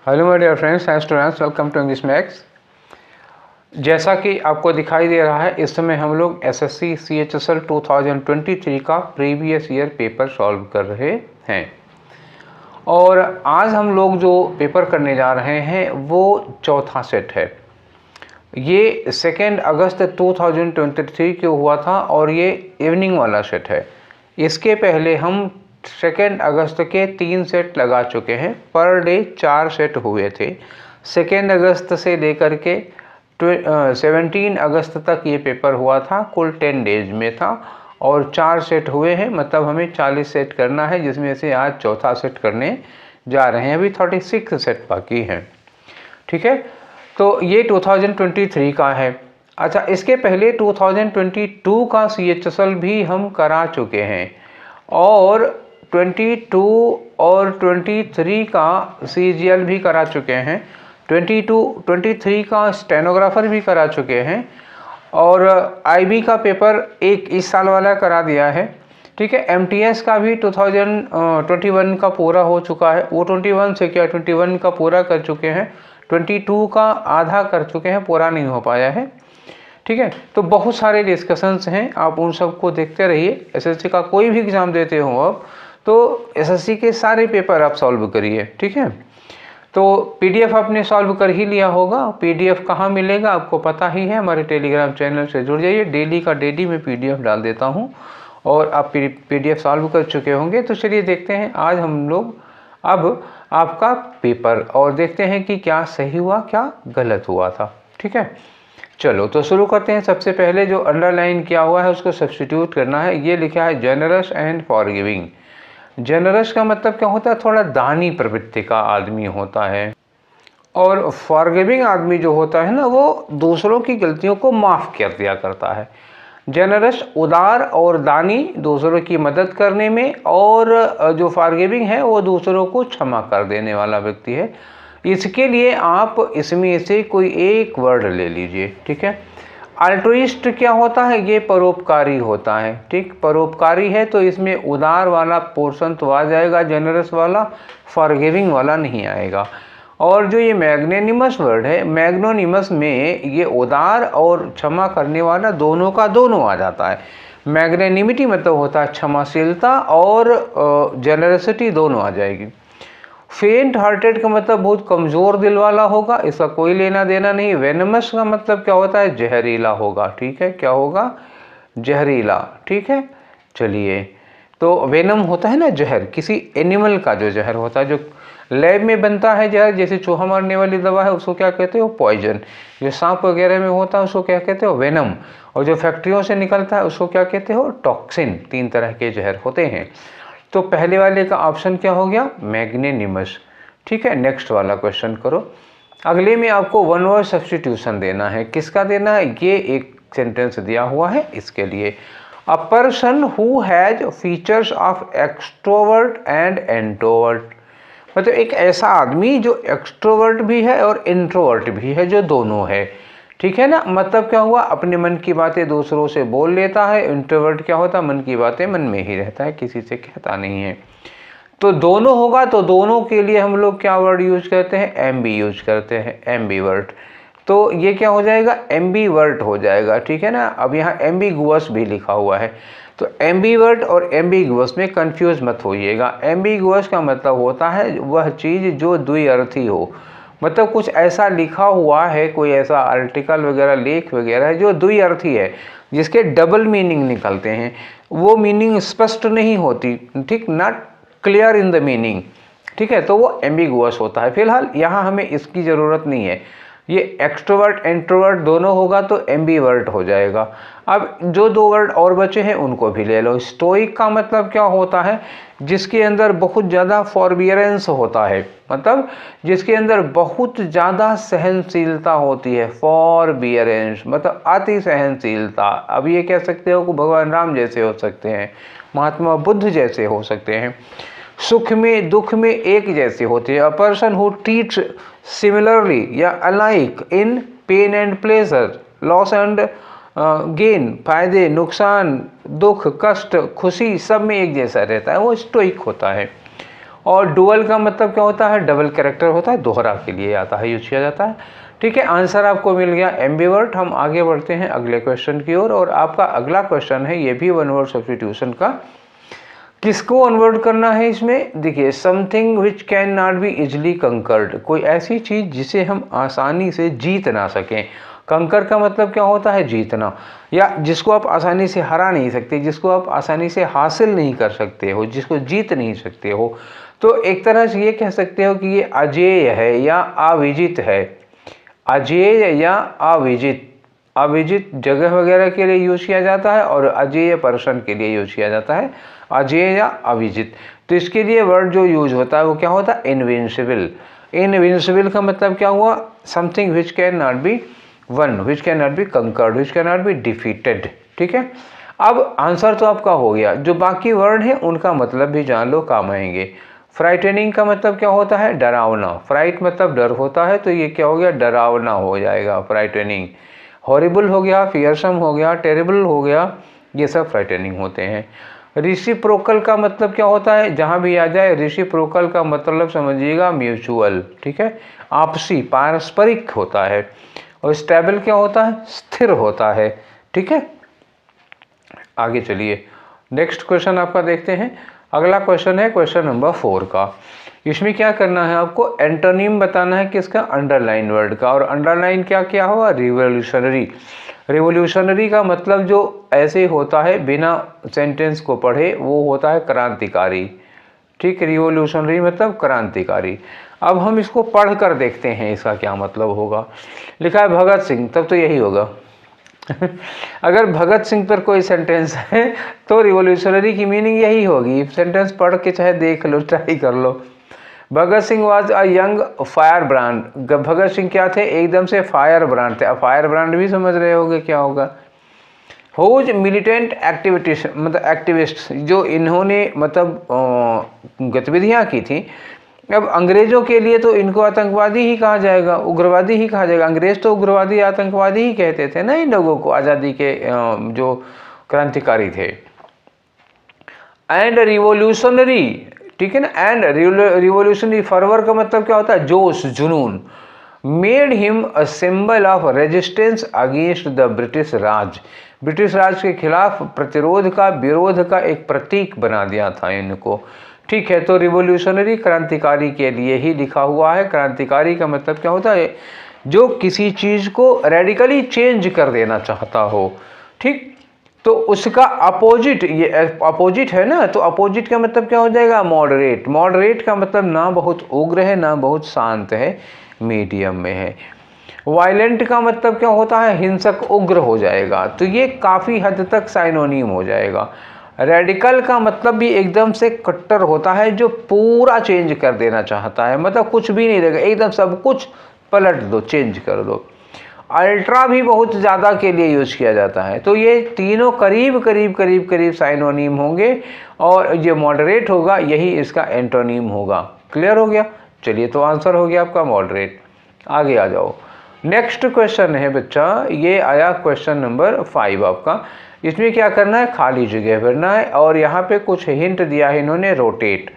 Hello my dear friends and students, welcome to English maths. जैसा कि आपको दिखाई दे रहा है, इस समय हम लोग एसएससी सीएचएसएल 2023 का प्रीवियस ईयर पेपर सॉल्व कर रहे हैं। और आज हम लोग जो पेपर करने जा रहे हैं वो चौथा सेट है। ये 2 अगस्त 2023 को हुआ था और ये इवनिंग वाला सेट है। इसके पहले हम 2 अगस्त के 3 सेट लगा चुके हैं। पर डे 4 सेट हुए थे। 2 अगस्त से लेकर के 17 अगस्त तक ये पेपर हुआ था। कुल 10 डेज में था और 4 सेट हुए हैं, मतलब हमें 40 सेट करना है, जिसमें से आज चौथा सेट करने जा रहे हैं। अभी 36 सेट बाकी हैं। ठीक है, तो ये 2023 का है। अच्छा, इसके पहले 2022 का CHSL भी हम करा चुके हैं और 22 और 23 का CGL भी करा चुके हैं। 23 का स्टेनोग्राफर भी करा चुके हैं और IB का पेपर एक इस साल वाला करा दिया है। ठीक है, MTS का भी 2021 का पूरा हो चुका है। वो 21 से क्या 21 का पूरा कर चुके हैं, 22 का आधा कर चुके हैं, पूरा नहीं हो पाया है। ठीक है, तो बहुत सारे डिस्कशंस हैं, आप उन सबको देखते रहिए। SSC का कोई भी एग्ज़ाम देते हो आप, तो SSC के सारे पेपर आप सॉल्व करिए। ठीक है, तो PDF आपने सॉल्व कर ही लिया होगा। PDF कहाँ मिलेगा आपको पता ही है, हमारे टेलीग्राम चैनल से जुड़ जाइए। डेली का डेली मैं PDF डाल देता हूँ और आप PDF सॉल्व कर चुके होंगे। तो चलिए देखते हैं आज हम लोग अब आपका पेपर और देखते हैं कि क्या सही हुआ क्या गलत हुआ था। ठीक है, चलो तो शुरू करते हैं। सबसे पहले जो अंडरलाइन किया हुआ है उसको सब्स्टिट्यूट करना है। ये लिखा है जेनरस एंड फॉरगिविंग। जेनरस का मतलब क्या होता है, थोड़ा दानी प्रवृत्ति का आदमी होता है। और फॉरगिविंग आदमी जो होता है ना, वो दूसरों की गलतियों को माफ़ कर दिया करता है। जेनरस उदार और दानी दूसरों की मदद करने में, और जो फॉरगिविंग है वो दूसरों को क्षमा कर देने वाला व्यक्ति है। इसके लिए आप इसमें से कोई एक वर्ड ले लीजिए। ठीक है, अल्ट्रुइस्ट क्या होता है, ये परोपकारी होता है। ठीक, परोपकारी है तो इसमें उदार वाला पोर्शन तो आ जाएगा, जेनरस वाला, फॉरगिविंग वाला नहीं आएगा। और जो ये मैग्नेनिमस वर्ड है, मैग्नोनिमस में ये उदार और क्षमा करने वाला दोनों का दोनों आ जाता है। मैग्नेनिमिटी मतलब होता है क्षमाशीलता, और जेनरसिटी दोनों आ जाएगी। फेंट हार्टेड का मतलब बहुत कमज़ोर दिल वाला होगा, इसका कोई लेना देना नहीं। वेनमस का मतलब क्या होता है, जहरीला होगा। ठीक है, क्या होगा, जहरीला। ठीक है, चलिए, तो वेनम होता है ना जहर, किसी एनिमल का जो जहर होता है, जो लैब में बनता है जहर, जैसे चूहा मारने वाली दवा है उसको क्या कहते हो, पॉइजन। जो सांप वगैरह में होता है उसको क्या कहते हो, वेनम। और जो फैक्ट्रियों से निकलता है उसको क्या कहते हो, टॉक्सिन। 3 तरह के जहर होते हैं। तो पहले वाले का ऑप्शन क्या हो गया, मैग्नेनिमस। ठीक है, नेक्स्ट वाला क्वेश्चन करो। अगले में आपको वन वर्ड सब्स्टिट्यूशन देना है। किसका देना है, ये एक सेंटेंस दिया हुआ है इसके लिए। अ person who has features of extrovert and introvert, मतलब एक ऐसा आदमी जो एक्सट्रोवर्ट भी है और इंट्रोवर्ट भी है, जो दोनों है। ठीक है ना, मतलब क्या हुआ, अपने मन की बातें दूसरों से बोल लेता है। इंट्रोवर्ट क्या होता है, मन की बातें मन में ही रहता है, किसी से कहता नहीं है। तो दोनों होगा, तो दोनों के लिए हम लोग क्या वर्ड यूज करते हैं, एम्बी यूज करते हैं, एम्बीवर्ट। तो ये क्या हो जाएगा, एम्बीवर्ट हो जाएगा। ठीक है ना, अब यहाँ एम्बिगुअस भी लिखा हुआ है, तो एम्बीवर्ट और एम्बिगुअस में कंफ्यूज मत होइएगा। एम्बिगुअस का मतलब होता है वह चीज़ जो द्विअर्थी हो, मतलब कुछ ऐसा लिखा हुआ है, कोई ऐसा आर्टिकल वगैरह, लेख वगैरह है जो द्विअर्थी है, जिसके डबल मीनिंग निकलते हैं, वो मीनिंग स्पष्ट नहीं होती। ठीक, not clear in the meaning. ठीक है, तो वो एम्बिगुअस होता है। फिलहाल यहाँ हमें इसकी ज़रूरत नहीं है। ये एक्सट्रोवर्ट इंट्रोवर्ट दोनों होगा तो एम्बीवर्ट हो जाएगा। अब जो 2 वर्ड और बचे हैं उनको भी ले लो। स्टोइक का मतलब क्या होता है, जिसके अंदर बहुत ज़्यादा फॉरबियरेंस होता है, मतलब जिसके अंदर बहुत ज़्यादा सहनशीलता होती है। फॉरबियरेंस मतलब अति सहनशीलता। अब ये कह सकते हो कि भगवान राम जैसे हो सकते हैं, महात्मा बुद्ध जैसे हो सकते हैं। सुख में दुख में एक जैसे होते हैं। A person who treats similarly या alike in pain and pleasure, loss and gain, फायदे नुकसान, दुख कष्ट खुशी, सब में एक जैसा रहता है, वो स्टोइक होता है। और डुअल का मतलब क्या होता है, डबल कैरेक्टर होता है, दोहरा के लिए आता है, यूज किया जाता है। ठीक है, आंसर आपको मिल गया एम्बिवर्ट। हम आगे बढ़ते हैं अगले क्वेश्चन की ओर, और आपका अगला क्वेश्चन है ये भी वन वर्ड सब्स्टिट्यूशन का। किसको कन्वर्ट करना है इसमें, देखिए, something which can not be easily conquered, कोई ऐसी चीज जिसे हम आसानी से जीत ना सकें। कंकर का मतलब क्या होता है, जीतना, या जिसको आप आसानी से हरा नहीं सकते, जिसको आप आसानी से हासिल नहीं कर सकते हो, जिसको जीत नहीं सकते हो। तो एक तरह से ये कह सकते हो कि ये अजेय है या अविजित है। अजेय या अविजित, अविजित जगह वगैरह के लिए यूज किया जाता है और अजेय पर्सन के लिए यूज किया जाता है, अजेय या अविजित। तो इसके लिए वर्ड जो यूज होता है वो क्या होता है, इनविंसिबल। इनविंसिबल का मतलब क्या हुआ, something which can not be one, which can not be conquered, which can not be defeated. ठीक है, अब आंसर तो आपका हो गया, जो बाकी वर्ड है उनका मतलब भी जान लो, काम आएंगे। फ्राइटनिंग का मतलब क्या होता है, डरावना। फ्राइट मतलब डर होता है, तो ये क्या हो गया, डरावना हो जाएगा, फ्राइटनिंग। हॉरिबल हो गया, फियरसम हो गया, टेरेबल हो गया, ये सब फ्राइटनिंग होते हैं। रिसिप्रोकल का मतलब क्या होता है, जहाँ भी आ जाए रिसिप्रोकल का मतलब समझिएगा म्यूचुअल। ठीक है, आपसी, पारस्परिक होता है। और स्टेबल क्या होता है, स्थिर होता है। ठीक है, आगे चलिए नेक्स्ट क्वेश्चन आपका देखते हैं। अगला क्वेश्चन है क्वेश्चन नंबर 4 का। इसमें क्या करना है, आपको एंटोनिम बताना है किसका, अंडरलाइन वर्ड का। और अंडरलाइन क्या क्या होगा, रिवोल्यूशनरी। रिवोल्यूशनरी का मतलब जो ऐसे होता है बिना सेंटेंस को पढ़े, वो होता है क्रांतिकारी। ठीक, रिवोल्यूशनरी मतलब क्रांतिकारी। अब हम इसको पढ़ कर देखते हैं इसका क्या मतलब होगा। लिखा है भगत सिंह, तब तो यही होगा। अगर भगत सिंह पर कोई सेंटेंस है तो रिवोल्यूशनरी की मीनिंग यही होगी। सेंटेंस पढ़ के चाहे देख लो, ट्राई कर लो। Bhagat Singh was a young firebrand. Bhagat Singh क्या थे, एकदम से फायर ब्रांड थे। अब फायर ब्रांड भी समझ रहे होगे क्या होगा। हुज मिलिटेंट एक्टिविटीज, मतलब एक्टिविस्ट, जो इन्होंने मतलब गतिविधियां की थी। अब अंग्रेजों के लिए तो इनको आतंकवादी ही कहा जाएगा, उग्रवादी ही कहा जाएगा। अंग्रेज तो उग्रवादी आतंकवादी ही कहते थे ना इन लोगों को, आज़ादी के जो क्रांतिकारी थे। एंड रिवोल्यूशनरी, ठीक है ना, एंड रिवोल्यूशनरी, फरवर का मतलब क्या होता है, जोश, जुनून। Made him a symbol of resistance against the British Raj, British Raj के खिलाफ प्रतिरोध का, विरोध का एक प्रतीक बना दिया था इनको। ठीक है, तो रिवोल्यूशनरी क्रांतिकारी के लिए ही लिखा हुआ है। क्रांतिकारी का मतलब क्या होता है, जो किसी चीज को रेडिकली चेंज कर देना चाहता हो। ठीक, तो उसका अपोजिट, ये अपोजिट है ना, तो अपोजिट का मतलब क्या हो जाएगा, मॉडरेट। मॉडरेट का मतलब ना बहुत उग्र है ना बहुत शांत है, मीडियम में है। वायलेंट का मतलब क्या होता है, हिंसक, उग्र हो जाएगा। तो ये काफ़ी हद तक साइनोनिम हो जाएगा। रेडिकल का मतलब भी एकदम से कट्टर होता है, जो पूरा चेंज कर देना चाहता है, मतलब कुछ भी नहीं रहेगा, एकदम सब कुछ पलट दो, चेंज कर दो। अल्ट्रा भी बहुत ज़्यादा के लिए यूज किया जाता है। तो ये तीनों करीब करीब करीब करीब साइनोनिम होंगे, और ये मॉडरेट होगा, यही इसका एंटोनिम होगा। क्लियर हो गया, चलिए, तो आंसर हो गया आपका मॉडरेट। आगे आ जाओ, नेक्स्ट क्वेश्चन है बच्चा, ये आया क्वेश्चन नंबर 5 आपका। इसमें क्या करना है, खाली जगह भरना है, और यहाँ पे कुछ हिंट दिया है इन्होंने, रोटेट।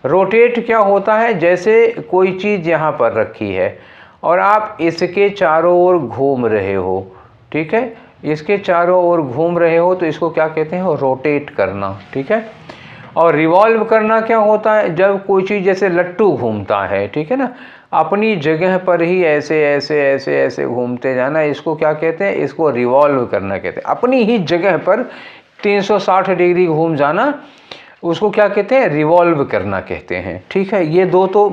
रोटेट क्या होता है, जैसे कोई चीज़ यहाँ पर रखी है और आप इसके चारों ओर घूम रहे हो। ठीक है, इसके चारों ओर घूम रहे हो, तो इसको क्या कहते हैं, रोटेट करना। ठीक है, और रिवॉल्व करना क्या होता है, जब कोई चीज़ जैसे लट्टू घूमता है, ठीक है ना, अपनी जगह पर ही ऐसे ऐसे ऐसे ऐसे घूमते जाना, इसको क्या कहते हैं, इसको रिवॉल्व करना कहते हैं। अपनी ही जगह पर 360 डिग्री घूम जाना, उसको क्या कहते हैं, रिवॉल्व करना कहते हैं। ठीक है, ये दो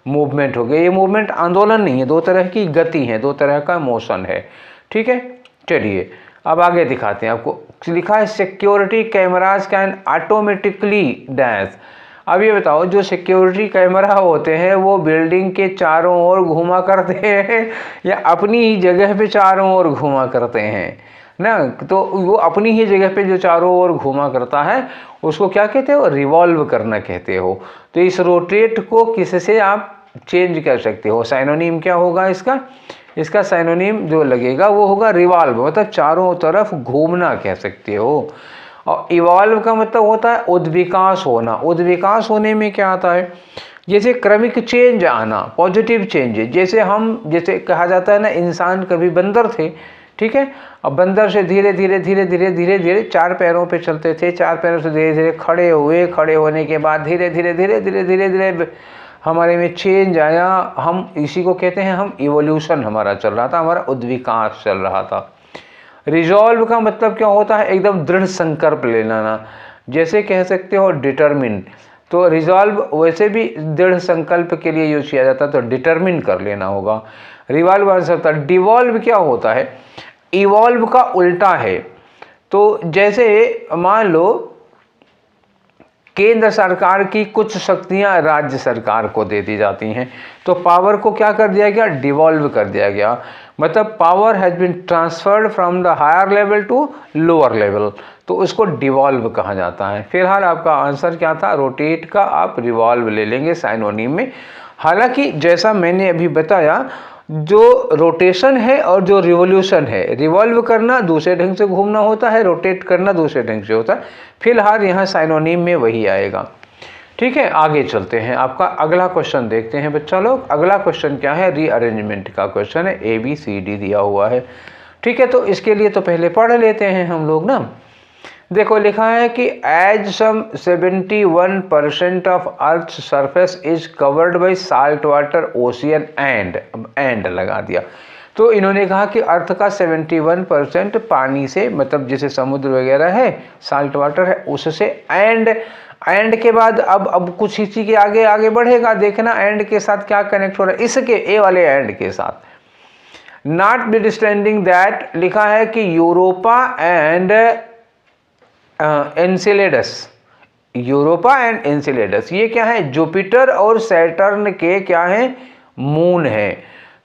मूवमेंट हो गए। ये मूवमेंट आंदोलन नहीं है, दो तरह की गति है, दो तरह का मोशन है। ठीक है, चलिए अब आगे दिखाते हैं आपको। लिखा है security cameras can automatically dash. अब ये बताओ, जो सिक्योरिटी कैमरा होते हैं वो बिल्डिंग के चारों ओर घुमा करते हैं या अपनी ही जगह पे चारों ओर घुमा करते हैं ना। तो वो अपनी ही जगह पे जो चारों ओर घुमा करता है उसको क्या कहते हो, रिवॉल्व करना कहते हो। तो इस रोटेट को किससे आप चेंज कर सकते हो, साइनोनिम क्या होगा इसका, इसका साइनोनिम जो लगेगा वो होगा रिवॉल्व, मतलब चारों तरफ घूमना कह सकते हो। और इवॉल्व का मतलब होता है उद्विकास होना। उद्विकास होने में क्या आता है, जैसे क्रमिक चेंज आना, पॉजिटिव चेंज। जैसे कहा जाता है ना, इंसान कभी बंदर थे, ठीक है, अब बंदर से धीरे धीरे धीरे धीरे धीरे धीरे 4 पैरों पे चलते थे, 4 पैरों से धीरे धीरे खड़े हुए, खड़े होने के बाद धीरे धीरे धीरे धीरे धीरे धीरे हमारे में चेंज आया। हम इसी को कहते हैं, हम इवोल्यूशन हमारा चल रहा था, हमारा उद्विकास चल रहा था। रिजॉल्व का मतलब क्या होता है, एकदम दृढ़ संकल्प ले लेना, जैसे कह सकते हो डिटरमिन। तो रिजॉल्व वैसे भी दृढ़ संकल्प के लिए यूज किया जाता है, तो डिटरमिन कर लेना होगा। रिवॉल्व आ सकता है। डिवॉल्व क्या होता है, इवॉल्व का उल्टा है। तो जैसे मान लो केंद्र सरकार की कुछ शक्तियां राज्य सरकार को दे दी जाती हैं, तो पावर को क्या कर दिया गया, डिवॉल्व कर दिया गया। मतलब power has been transferred from the higher level to lower level, तो उसको डिवॉल्व कहा जाता है। फिलहाल आपका आंसर क्या था, रोटेट का आप रिवॉल्व ले लेंगे साइनोनिम में। हालांकि जैसा मैंने अभी बताया, जो रोटेशन है और जो रिवोल्यूशन है, रिवॉल्व करना दूसरे ढंग से घूमना होता है, रोटेट करना दूसरे ढंग से होता है। फिलहाल यहाँ साइनोनिम में वही आएगा। ठीक है, आगे चलते हैं। आपका अगला क्वेश्चन देखते हैं बच्चा लोग। अगला क्वेश्चन क्या है, रीअरेंजमेंट का क्वेश्चन है, ABCD दिया हुआ है। ठीक है, तो इसके लिए तो पहले पढ़ लेते हैं हम लोग ना। देखो लिखा है कि as some 71% of earth surface is covered by salt water ocean and लगा दिया। तो इन्होंने कहा कि अर्थ का 71% पानी से, मतलब जैसे समुद्र वगैरह है, साल्ट वाटर है, उससे एंड के बाद अब कुछ इसी के आगे आगे बढ़ेगा। देखना एंड के साथ क्या कनेक्ट हो रहा है, इसके ए वाले एंड के साथ। नॉट अंडरस्टैंडिंग दैट लिखा है कि Europa and Enceladus, Europa and Enceladus ये क्या है, जुपिटर और सैटर्न के क्या है, मून है।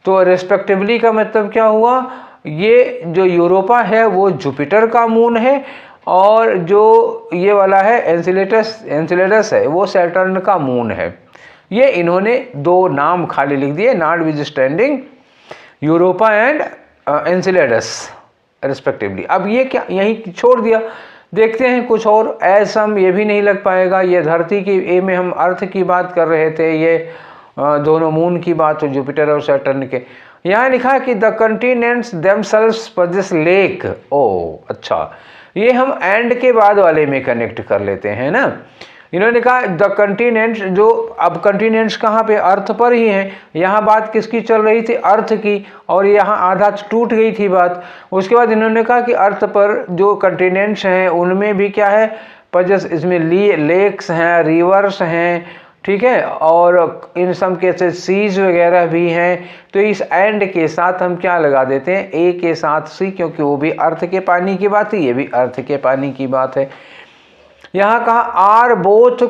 तो रेस्पेक्टिवली का मतलब क्या हुआ, ये जो यूरोपा है वो जुपिटर का मून है, और जो ये वाला है एनसेलेडस है वो सैटर्न का मून है। ये इन्होंने 2 नाम खाली लिख दिए, not understanding Europa and Enceladus respectively. अब ये क्या यहीं छोड़ दिया। देखते हैं कुछ और। एसम ये भी नहीं लग पाएगा, ये धरती की, ए में हम अर्थ की बात कर रहे थे, ये दोनों मून की बात हो, जुपिटर और सैटर्न के। यहाँ लिखा है कि the continents themselves possess lake. ओ अच्छा, ये हम एंड के बाद वाले में कनेक्ट कर लेते हैं ना। इन्होंने कहा द कंटिनेंट्स, जो अब कंटिनेंट्स कहाँ पे, अर्थ पर ही हैं। यहाँ बात किसकी चल रही थी, अर्थ की, और यहाँ आधा टूट गई थी बात। उसके बाद इन्होंने कहा कि अर्थ पर जो कंटिनेंट्स हैं उनमें भी क्या है, पजस, इसमें लेक्स हैं, रिवर्स हैं, ठीक है, और इन सम केसेस सीज वगैरह भी हैं। तो इस एंड के साथ हम क्या लगा देते हैं, ए के साथ सी, क्योंकि वो भी अर्थ के पानी की बात है, ये भी अर्थ के पानी की बात है। यहाँ कहा are both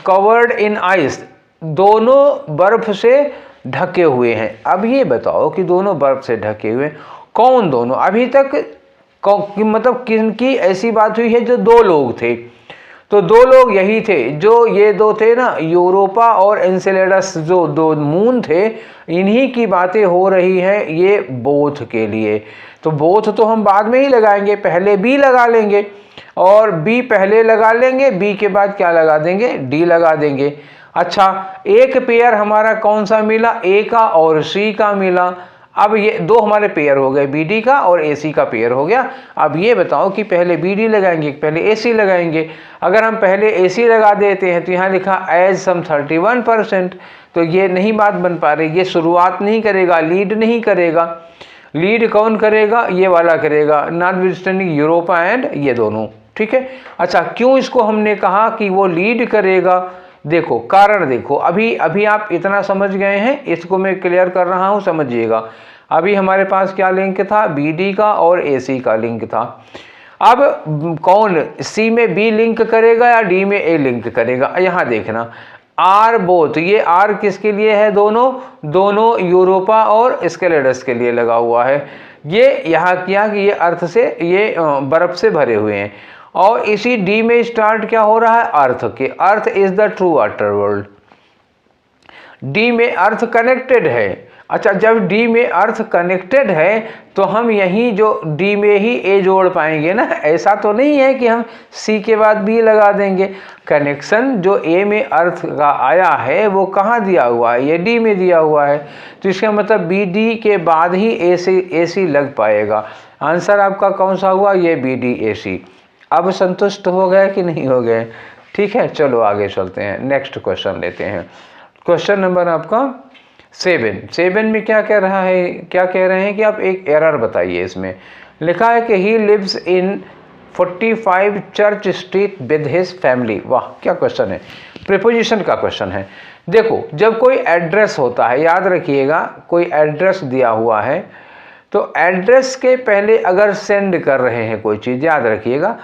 covered in ice, दोनों बर्फ से ढके हुए हैं। अब ये बताओ कि दोनों बर्फ से ढके हुए, कौन दोनों, अभी तक मतलब किनकी ऐसी बात हुई है जो 2 लोग थे, तो 2 लोग यही थे, जो ये 2 थे ना, यूरोपा और एनसेलेडस, जो 2 मून थे, इन्हीं की बातें हो रही हैं ये बोथ के लिए। तो बोथ तो हम बाद में ही लगाएंगे, पहले बी लगा लेंगे, और बी पहले लगा लेंगे, बी के बाद क्या लगा देंगे, डी लगा देंगे। अच्छा, एक पेयर हमारा कौन सा मिला, ए का और सी का मिला। अब ये 2 हमारे पेयर हो गए, बी डी का और ए सी का पेयर हो गया। अब ये बताओ कि पहले बी डी लगाएंगे, पहले ए सी लगाएंगे। अगर हम पहले ए सी लगा देते हैं तो यहाँ लिखा एज सम 31%, तो ये नहीं बात बन पा रही, ये शुरुआत नहीं करेगा, लीड नहीं करेगा। लीड कौन करेगा, ये वाला करेगा, नॉट अंडरस्टैंडिंग यूरोपा एंड ये दोनों। ठीक है, अच्छा, क्यों इसको हमने कहा कि वो लीड करेगा, देखो कारण देखो। अभी आप इतना समझ गए हैं, इसको मैं क्लियर कर रहा हूं, समझिएगा। अभी हमारे पास क्या लिंक था, बी डी का और ए सी का लिंक था। अब कौन सी में बी लिंक करेगा या डी में ए लिंक करेगा, यहाँ देखना। आर बोथ, ये आर किसके लिए है, दोनों यूरोपा और एनसेलेडस के लिए लगा हुआ है। ये यहाँ किया कि ये अर्थ से, ये बर्फ से भरे हुए हैं। और इसी डी में स्टार्ट क्या हो रहा है, अर्थ के, earth is the true water world. D में अर्थ कनेक्टेड है, अच्छा, जब डी में अर्थ कनेक्टेड है तो हम यहीं जो डी में ही ए जोड़ पाएंगे ना, ऐसा तो नहीं है कि हम सी के बाद बी लगा देंगे। कनेक्शन जो ए में अर्थ का आया है वो कहाँ दिया हुआ है, ये डी में दिया हुआ है, तो इसका मतलब बी डी के बाद ही ए सी लग पाएगा। आंसर आपका कौन सा हुआ, ये बी डी ए सी। अब संतुष्ट हो गए कि नहीं हो गए? ठीक है, चलो आगे चलते हैं, नेक्स्ट क्वेश्चन लेते हैं। क्वेश्चन नंबर आपका 7 में क्या कह रहा है, क्या कह रहे हैं कि आप एक एरर बताइए। इसमें लिखा है कि he lives in 45 church street with his family. वाह, क्या क्वेश्चन है, प्रीपोजिशन का क्वेश्चन है। देखो, जब कोई एड्रेस होता है, याद रखिएगा, कोई एड्रेस दिया हुआ है तो एड्रेस के पहले अगर सेंड कर रहे हैं कोई चीज़, याद रखिएगा,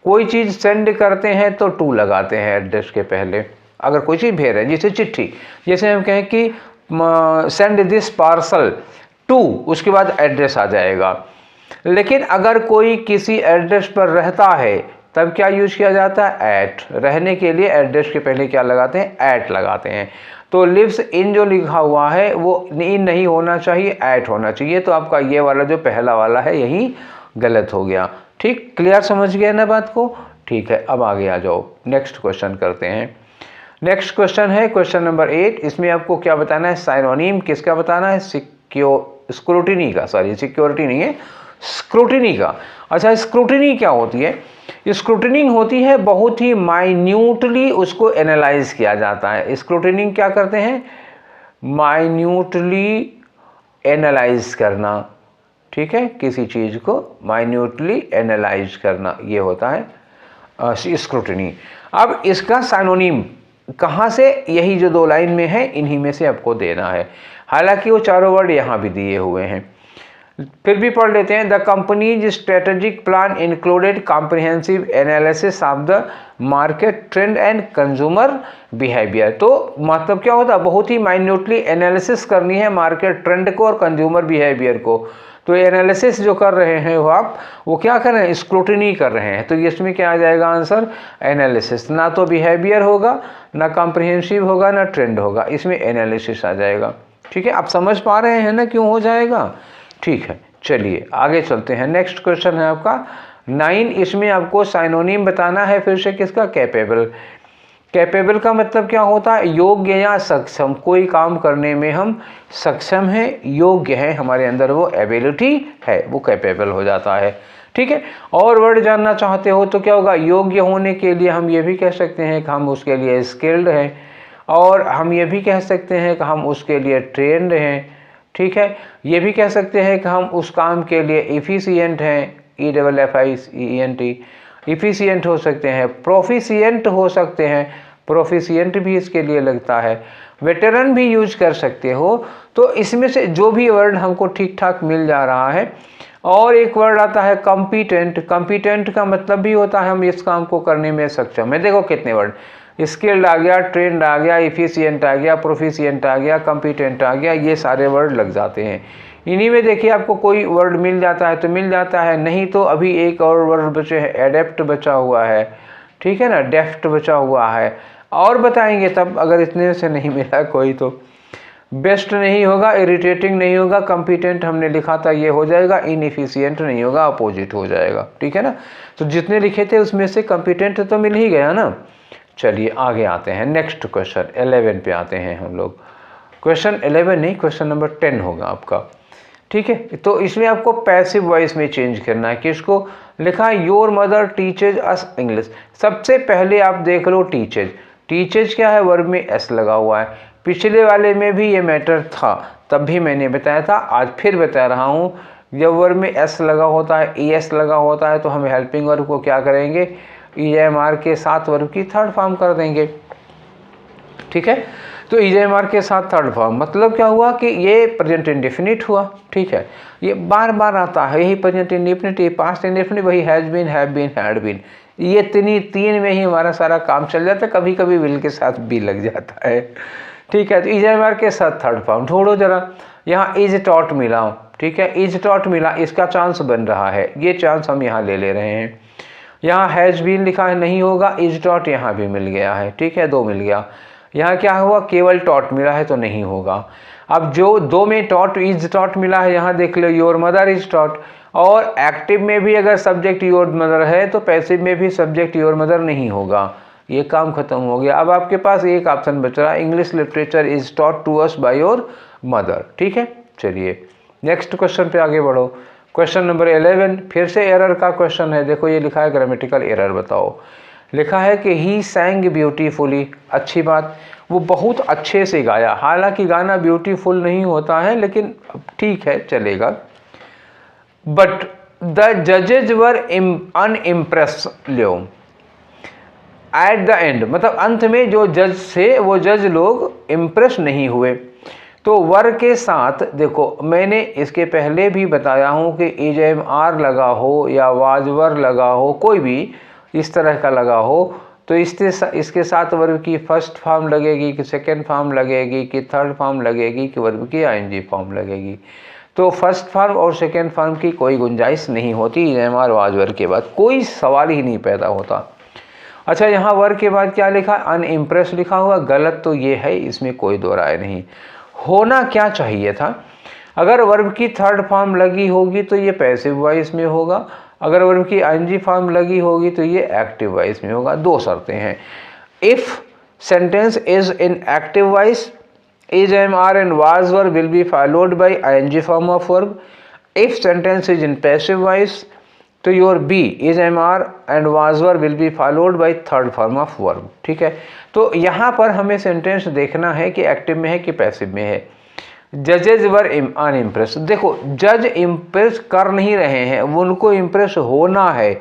कोई चीज़ सेंड करते हैं तो टू लगाते हैं एड्रेस के पहले। अगर कोई चीज़ भेज रहे हैं, जैसे चिट्ठी, जैसे हम कहें कि सेंड दिस पार्सल टू, उसके बाद एड्रेस आ जाएगा। लेकिन अगर कोई किसी एड्रेस पर रहता है तब क्या यूज किया जाता है, एट। रहने के लिए एड्रेस के पहले क्या लगाते हैं, एट लगाते हैं। तो लिव्स इन जो लिखा हुआ है वो इन नहीं होना चाहिए, एट होना चाहिए। तो आपका ये वाला जो पहला वाला है यही गलत हो गया। ठीक, क्लियर, समझ गए ना बात को? ठीक है, अब आगे आ जाओ, नेक्स्ट क्वेश्चन करते हैं। नेक्स्ट क्वेश्चन है क्वेश्चन नंबर 8। इसमें आपको क्या बताना है, साइनोनिम किसका बताना है, स्क्रूटिनी का, सॉरी सिक्योरिटी नहीं है, स्क्रूटिनी का। अच्छा, स्क्रूटिनी क्या होती है? स्क्रूटिनिंग होती है बहुत ही माइन्यूटली उसको एनालाइज किया जाता है। स्क्रूटिनिंग क्या करते हैं, माइन्यूटली एनालाइज करना। ठीक है, किसी चीज़ को माइन्यूटली एनालाइज करना, ये होता है स्क्रूटिनी। अब इसका साइनोनिम कहाँ से, यही जो 2 लाइन में है इन्हीं में से आपको देना है। हालांकि वो चारों वर्ड यहाँ भी दिए हुए हैं, फिर भी पढ़ लेते हैं। The companies strategic plan included comprehensive analysis of the market trend and consumer behaviour. तो मतलब क्या होता है, बहुत ही माइन्यूटली एनालिसिस करनी है मार्केट ट्रेंड को और कंज्यूमर बिहेवियर को। तो एनालिसिस जो कर रहे हैं वो क्या कर रहे हैं, स्क्रूटिनी कर रहे हैं। तो इसमें क्या आ जाएगा आंसर, एनालिसिस। ना तो बिहेवियर होगा, ना कॉम्प्रिहेंसिव होगा, ना ट्रेंड होगा, इसमें एनालिसिस आ जाएगा। ठीक है, आप समझ पा रहे हैं ना क्यों हो जाएगा? ठीक है, चलिए आगे चलते हैं। नेक्स्ट क्वेश्चन है आपका 9। इसमें आपको साइनोनिम बताना है फिर से किसका, कैपेबल। कैपेबल का मतलब क्या होता है, योग्य या सक्षम, कोई काम करने में हम सक्षम हैं, योग्य हैं, हमारे अंदर वो एबिलिटी है, वो कैपेबल हो जाता है। ठीक है, और वर्ड जानना चाहते हो तो क्या होगा, योग्य होने के लिए हम ये भी कह सकते हैं कि हम उसके लिए स्किल्ड हैं, और हम ये भी कह सकते हैं कि हम उसके लिए ट्रेंड हैं। ठीक है, ये भी कह सकते हैं कि हम उस काम के लिए इफ़िशियंट हैं, EFFICIENT, इफ़िशियंट हो सकते हैं, प्रोफिशिएंट हो सकते हैं, प्रोफिशिएंट भी इसके लिए लगता है, वेटरन भी यूज कर सकते हो। तो इसमें से जो भी वर्ड हमको ठीक ठाक मिल जा रहा है। और एक वर्ड आता है कॉम्पिटेंट। कॉम्पिटेंट का मतलब भी होता है हम इस काम को करने में सक्षम है। देखो कितने वर्ड, स्किल्ड आ गया, ट्रेंड आ गया, इफ़िशियंट आ गया, प्रोफिशिएंट आ गया, कॉम्पिटेंट आ गया, ये सारे वर्ड लग जाते हैं। इन्हीं में देखिए आपको कोई वर्ड मिल जाता है तो मिल जाता है, नहीं तो अभी एक और वर्ड बचे हैं, एडेप्ट बचा हुआ है। ठीक है ना, डेफ्ट बचा हुआ है, और बताएंगे तब, अगर इतने से नहीं मिला कोई तो। बेस्ट नहीं होगा, इरिटेटिंग नहीं होगा, कॉम्पिटेंट हमने लिखा था ये हो जाएगा, इनएफिशिएंट नहीं होगा, अपोजिट हो जाएगा। ठीक है ना, तो जितने लिखे थे उसमें से कॉम्पिटेंट तो मिल ही गया ना। चलिए आगे आते हैं, नेक्स्ट क्वेश्चन 11 पे आते हैं हम लोग। क्वेश्चन 11 नहीं, क्वेश्चन नंबर 10 होगा आपका। ठीक है, तो इसमें आपको पैसिव वॉइस में चेंज करना है। किसको लिखा है, your mother teaches us English. सबसे पहले आप देख लो टीचेज। टीचेज क्या है, वर्ब में एस लगा हुआ है। पिछले वाले में भी ये मैटर था, तब भी मैंने बताया था, आज फिर बता रहा हूँ। जब वर्ब में एस लगा होता है, ES लगा होता है, तो हम हेल्पिंग वर्ब को क्या करेंगे, EMR के साथ वर्ब की थर्ड फॉर्म कर देंगे। ठीक है, तो EMR के साथ थर्ड फॉर्म मतलब क्या हुआ कि ये प्रेजेंट इंडेफिनिट हुआ। ठीक है, ये बार बार आता है, यही प्रेजेंट इंडेफिनिट, ये पास्ट इंडेफिनिट, वही has been, have been, had been, ये तीन में ही हमारा सारा काम चल जाता है। कभी कभी विल के साथ भी लग जाता है। ठीक है, तो EMR के साथ थर्ड फॉर्म ढूंढो जरा। यहाँ इज टॉट मिला, ठीक है, इज टॉट मिला, इसका चांस बन रहा है, ये चांस हम यहाँ ले रहे हैं। यहाँ हैज बीन लिखा है, नहीं होगा, इज टॉट यहाँ भी मिल गया है। ठीक है, 2 मिल गया। यहाँ क्या हुआ, केवल टॉट मिला है तो नहीं होगा। अब जो दो में टॉट इज टॉट मिला है, यहाँ देख लो योर मदर इज टॉट, और एक्टिव में भी अगर सब्जेक्ट योर मदर है तो पैसिव में भी सब्जेक्ट योर मदर नहीं होगा। ये काम खत्म हो गया। अब आपके पास एक ऑप्शन बच रहा है, English literature is taught to us by your mother. ठीक है, चलिए नेक्स्ट क्वेश्चन पे आगे बढ़ो। क्वेश्चन नंबर 11 फिर से एरर का क्वेश्चन है। देखो ये लिखा है ग्रामेटिकल एरर, बताओ। लिखा है कि ही सैंग ब्यूटीफुली, अच्छी बात, वो बहुत अच्छे से गाया। हालांकि गाना ब्यूटीफुल नहीं होता है, लेकिन ठीक है, चलेगा। बट द जजेज were unimpressed low at the end, मतलब अंत में जो जज थे वो जज लोग इम्प्रेस नहीं हुए। तो वर के साथ देखो, मैंने इसके पहले भी बताया हूँ कि इज एम आर लगा हो या वाज वर लगा हो, कोई भी इस तरह का लगा हो, तो इसके साथ वर्ब की फर्स्ट फॉर्म लगेगी कि सेकेंड फॉर्म लगेगी कि थर्ड फॉर्म लगेगी कि वर्ब की आईएनजी फॉर्म लगेगी। तो फर्स्ट फॉर्म और सेकेंड फॉर्म की कोई गुंजाइश नहीं होती is am are was were के बाद, कोई सवाल ही नहीं पैदा होता। अच्छा, यहाँ वर्ब के बाद क्या लिखा, अनइम्प्रेस लिखा हुआ, गलत तो ये है, इसमें कोई दो राय नहीं। होना क्या चाहिए था, अगर वर्ब की थर्ड फॉर्म लगी होगी तो ये पैसिव वॉइस में होगा, अगर वर्ब की आईएनजी फॉर्म लगी होगी तो ये एक्टिव वॉइस में होगा। दो शर्तें हैं। If sentence is in active voice, is am are and was were will be followed by ING form of verb. If sentence is in passive voice, तो your be is am are and was were will be followed by third form of verb. ठीक है, तो यहाँ पर हमें sentence देखना है कि एक्टिव में है कि पैसिव में है। जजेज वर अनइम्प्रेस, देखो जज इम्प्रेस कर नहीं रहे हैं, उनको इम्प्रेस होना है,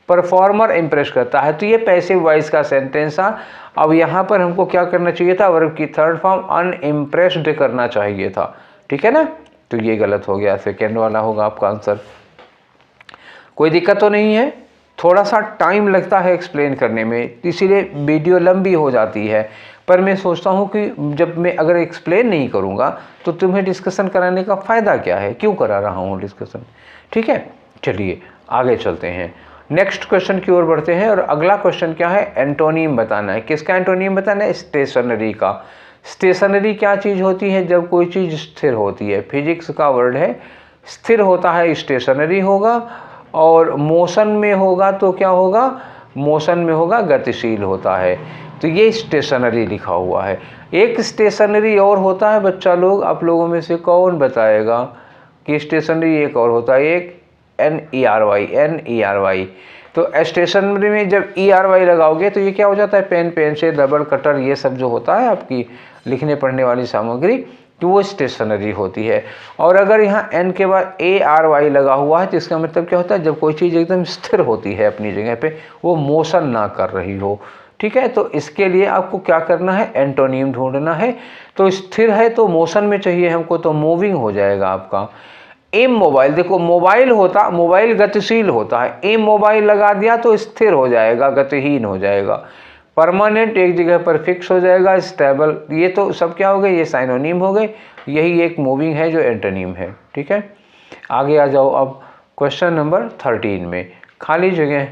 परफॉर्मर इम्प्रेस करता है, तो ये पैसिव वॉइस का सेंटेंस था। अब यहाँ पर हमको क्या करना चाहिए था, वर्ब की थर्ड फॉर्म अनइम्प्रेस्ड करना चाहिए था। ठीक है ना, तो ये गलत हो गया, सेकेंड वाला होगा आपका आंसर। कोई दिक्कत तो नहीं है, थोड़ा सा टाइम लगता है एक्सप्लेन करने में, इसीलिए वीडियो लंबी हो जाती है, पर मैं सोचता हूँ कि जब मैं अगर एक्सप्लेन नहीं करूँगा तो तुम्हें डिस्कशन कराने का फ़ायदा क्या है, क्यों करा रहा हूँ डिस्कशन। ठीक है, चलिए आगे चलते हैं, नेक्स्ट क्वेश्चन की ओर बढ़ते हैं। और अगला क्वेश्चन क्या है, एंटोनीम बताना है। किसका एंटोनीम बताना है, स्टेशनरी का। स्टेशनरी क्या चीज़ होती है, जब कोई चीज़ स्थिर होती है, फिजिक्स का वर्ड है, स्थिर होता है स्टेशनरी होगा, और मोशन में होगा तो क्या होगा, मोशन में होगा गतिशील होता है, तो ये स्टेशनरी लिखा हुआ है। एक स्टेशनरी और होता है बच्चा लोग, आप लोगों में से कौन बताएगा कि स्टेशनरी एक और होता है, एक NERY। तो स्टेशनरी में जब ERY लगाओगे तो ये क्या हो जाता है, पेन, पेंसिल, रबर, कटर, ये सब जो होता है आपकी लिखने पढ़ने वाली सामग्री, तो वो स्टेशनरी होती है। और अगर यहाँ N के बाद ARY लगा हुआ है तो इसका मतलब क्या होता है, जब कोई चीज़ एकदम स्थिर होती है अपनी जगह पे, वो मोशन ना कर रही हो। ठीक है, तो इसके लिए आपको क्या करना है, एंटोनीम ढूंढना है। तो स्थिर है तो मोशन में चाहिए हमको, तो मूविंग हो जाएगा आपका। इमोबाइल, देखो मोबाइल होता, मोबाइल गतिशील होता है, इमोबाइल लगा दिया तो स्थिर हो जाएगा, गतिहीन हो जाएगा। परमानेंट, एक जगह पर फिक्स हो जाएगा, स्टेबल, ये तो सब क्या हो गए, ये साइनोनिम हो गए। यही एक मूविंग है जो एंटोनीम है। ठीक है, आगे आ जाओ अब क्वेश्चन नंबर 13 में, खाली जगह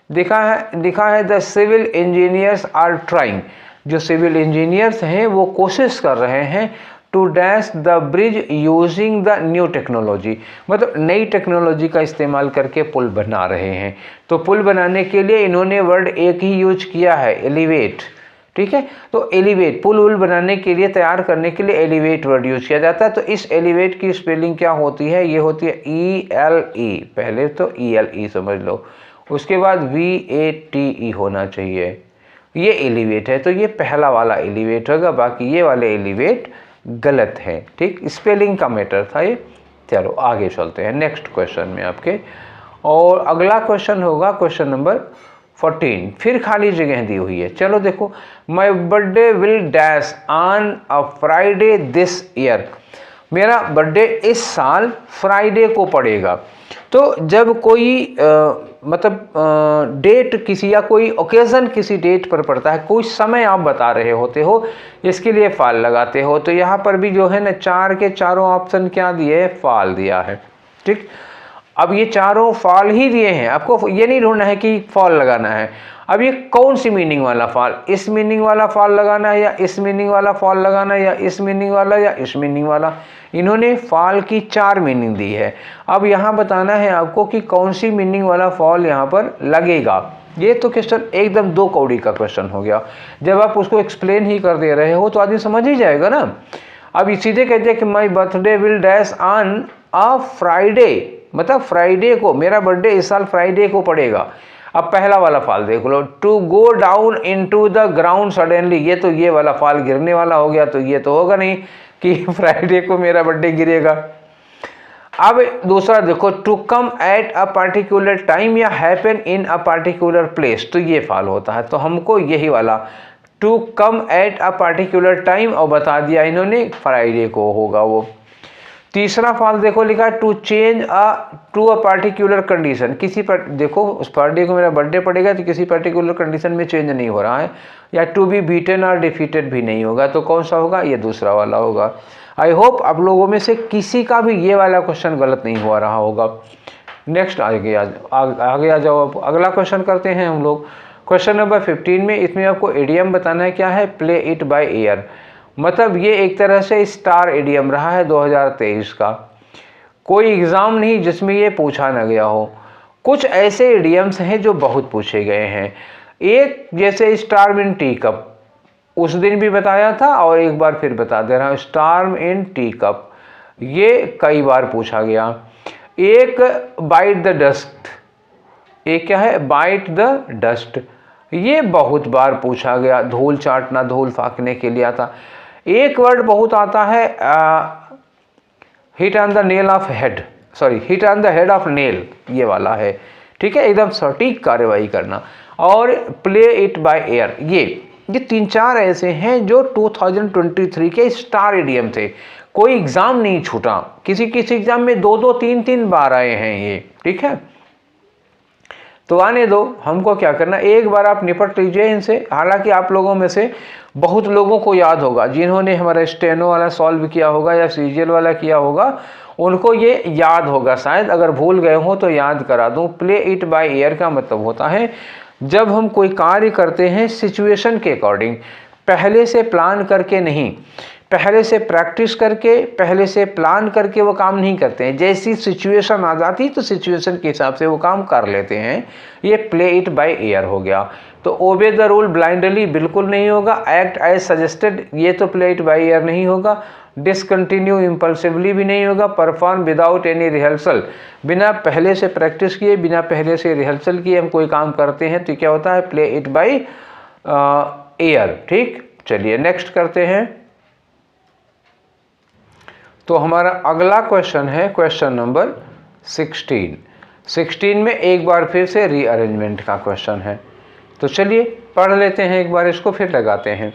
दिखा है the civil engineers are trying, जो सिविल इंजीनियर्स हैं वो कोशिश कर रहे हैं to dash the bridge using the new technology, मतलब नई टेक्नोलॉजी का इस्तेमाल करके पुल बना रहे हैं। तो पुल बनाने के लिए इन्होंने वर्ड एक ही यूज किया है, एलिवेट। ठीक है, तो एलिवेट, पुल बनाने के लिए, तैयार करने के लिए एलिवेट वर्ड यूज किया जाता है। तो इस एलिवेट की स्पेलिंग क्या होती है, ये होती है ELE, पहले तो ELE समझ लो, उसके बाद VATE होना चाहिए, ये एलिवेट है, तो ये पहला वाला एलिवेट होगा, बाकी ये वाले एलिवेट गलत है। ठीक, स्पेलिंग का मैटर था ये। चलो आगे चलते हैं नेक्स्ट क्वेश्चन में आपके, और अगला क्वेश्चन होगा क्वेश्चन नंबर 14, फिर खाली जगह दी हुई है। चलो देखो, my birthday will dash on a Friday this year, मेरा बर्थडे इस साल फ्राइडे को पड़ेगा। तो जब कोई डेट किसी, या कोई ओकेज़न किसी डेट पर पड़ता है, कोई समय आप बता रहे होते हो, इसके लिए फाल लगाते हो। तो यहाँ पर भी जो है ना, 4 के चारों ऑप्शन क्या दिए, फाल दिया है। ठीक, अब ये चारों फॉल ही दिए हैं, आपको ये नहीं ढूंढना है कि फॉल लगाना है। अब ये कौन सी मीनिंग वाला फॉल, इस मीनिंग वाला फॉल लगाना है या इस मीनिंग वाला फॉल लगाना है या इस मीनिंग वाला या इस मीनिंग वाला। इन्होंने फॉल की 4 मीनिंग दी है। अब यहाँ बताना है आपको कि कौन सी मीनिंग वाला फॉल यहाँ पर लगेगा। ये तो क्वेश्चन एकदम 2 कौड़ी का क्वेश्चन हो गया। जब आप उसको एक्सप्लेन ही कर दे रहे हो तो आदमी समझ ही जाएगा ना। अब सीधे कहते हैं कि my birthday will dash on a Friday, मतलब फ्राइडे को, मेरा बर्थडे इस साल फ्राइडे को पड़ेगा। अब पहला वाला फॉल देख लो, to go down into the ground suddenly, ये तो ये वाला फॉल गिरने वाला हो गया, तो ये तो होगा नहीं कि फ्राइडे को मेरा बर्थडे गिरेगा। अब दूसरा देखो, to come at a particular time या happen in a particular place, तो ये फॉल होता है। तो हमको यही वाला to come at a particular time और बता दिया इन्होंने फ्राइडे को होगा वो। तीसरा फॉल देखो लिखा है to change to a particular condition, किसी पर देखो उस फ्राइडे को मेरा बर्थडे पड़ेगा तो किसी पर्टिकुलर कंडीशन में चेंज नहीं हो रहा है, या टू बी बीटन और डिफीटेड भी नहीं होगा, तो कौन सा होगा, ये दूसरा वाला होगा। आई होप आप लोगों में से किसी का भी ये वाला क्वेश्चन गलत नहीं हो रहा होगा। नेक्स्ट आगे आ जाओ। अब अगला क्वेश्चन करते हैं हम लोग। क्वेश्चन नंबर 15 में इसमें आपको इडियम बताना है। क्या है, प्ले इट बाय ईयर, मतलब ये एक तरह से स्टार इडियम रहा है 2023 का। कोई एग्ज़ाम नहीं जिसमें ये पूछा न गया हो। कुछ ऐसे इडियम्स हैं जो बहुत पूछे गए हैं। एक जैसे स्टार्म इन टी कप, उस दिन भी बताया था और एक बार फिर बता दे रहा हूँ, स्टार्म इन टी कप, ये कई बार पूछा गया। एक बाइट द डस्ट, एक क्या है, बाइट द डस्ट, ये बहुत बार पूछा गया। धूल चाटना, धूल फाँकने के लिए आता। एक वर्ड बहुत आता है, hit on the nail of head, sorry hit on the head of nail, ये वाला है। ठीक है, एकदम सटीक कार्रवाई करना। और प्ले इट बाय एयर, ये 3-4 ऐसे हैं जो 2023 के स्टार इडियम थे। कोई एग्जाम नहीं छूटा, किसी एग्जाम में 2-2, 3-3 बार आए हैं ये। ठीक है, तो आने दो, हमको क्या करना, एक बार आप निपट लीजिए इनसे। हालांकि आप लोगों में से बहुत लोगों को याद होगा, जिन्होंने हमारा स्टेनो वाला सॉल्व किया होगा या सीजीएल वाला किया होगा, उनको ये याद होगा शायद। अगर भूल गए हो तो याद करा दूं। प्ले इट बाय ईयर का मतलब होता है जब हम कोई कार्य करते हैं सिचुएशन के अकॉर्डिंग, पहले से प्लान करके नहीं, पहले से प्रैक्टिस करके, पहले से प्लान करके वो काम नहीं करते हैं। जैसी सिचुएशन आ जाती तो सिचुएशन के हिसाब से वो काम कर लेते हैं। ये प्ले इट बाय ईयर हो गया। तो ओबे द रूल ब्लाइंडली बिल्कुल नहीं होगा। एक्ट एज सजेस्टेड, ये तो प्ले इट बाय ईयर नहीं होगा। डिसकंटिन्यू इम्पल्सिवली भी नहीं होगा। परफॉर्म विदाउट एनी रिहर्सल, बिना पहले से प्रैक्टिस किए, बिना पहले से रिहर्सल किए हम कोई काम करते हैं तो क्या होता है, प्ले इट बाय ईयर। ठीक, चलिए नेक्स्ट करते हैं। तो हमारा अगला क्वेश्चन है क्वेश्चन नंबर 16 में एक बार फिर से रीअरेंजमेंट का क्वेश्चन है। तो चलिए पढ़ लेते हैं एक बार इसको, फिर लगाते हैं।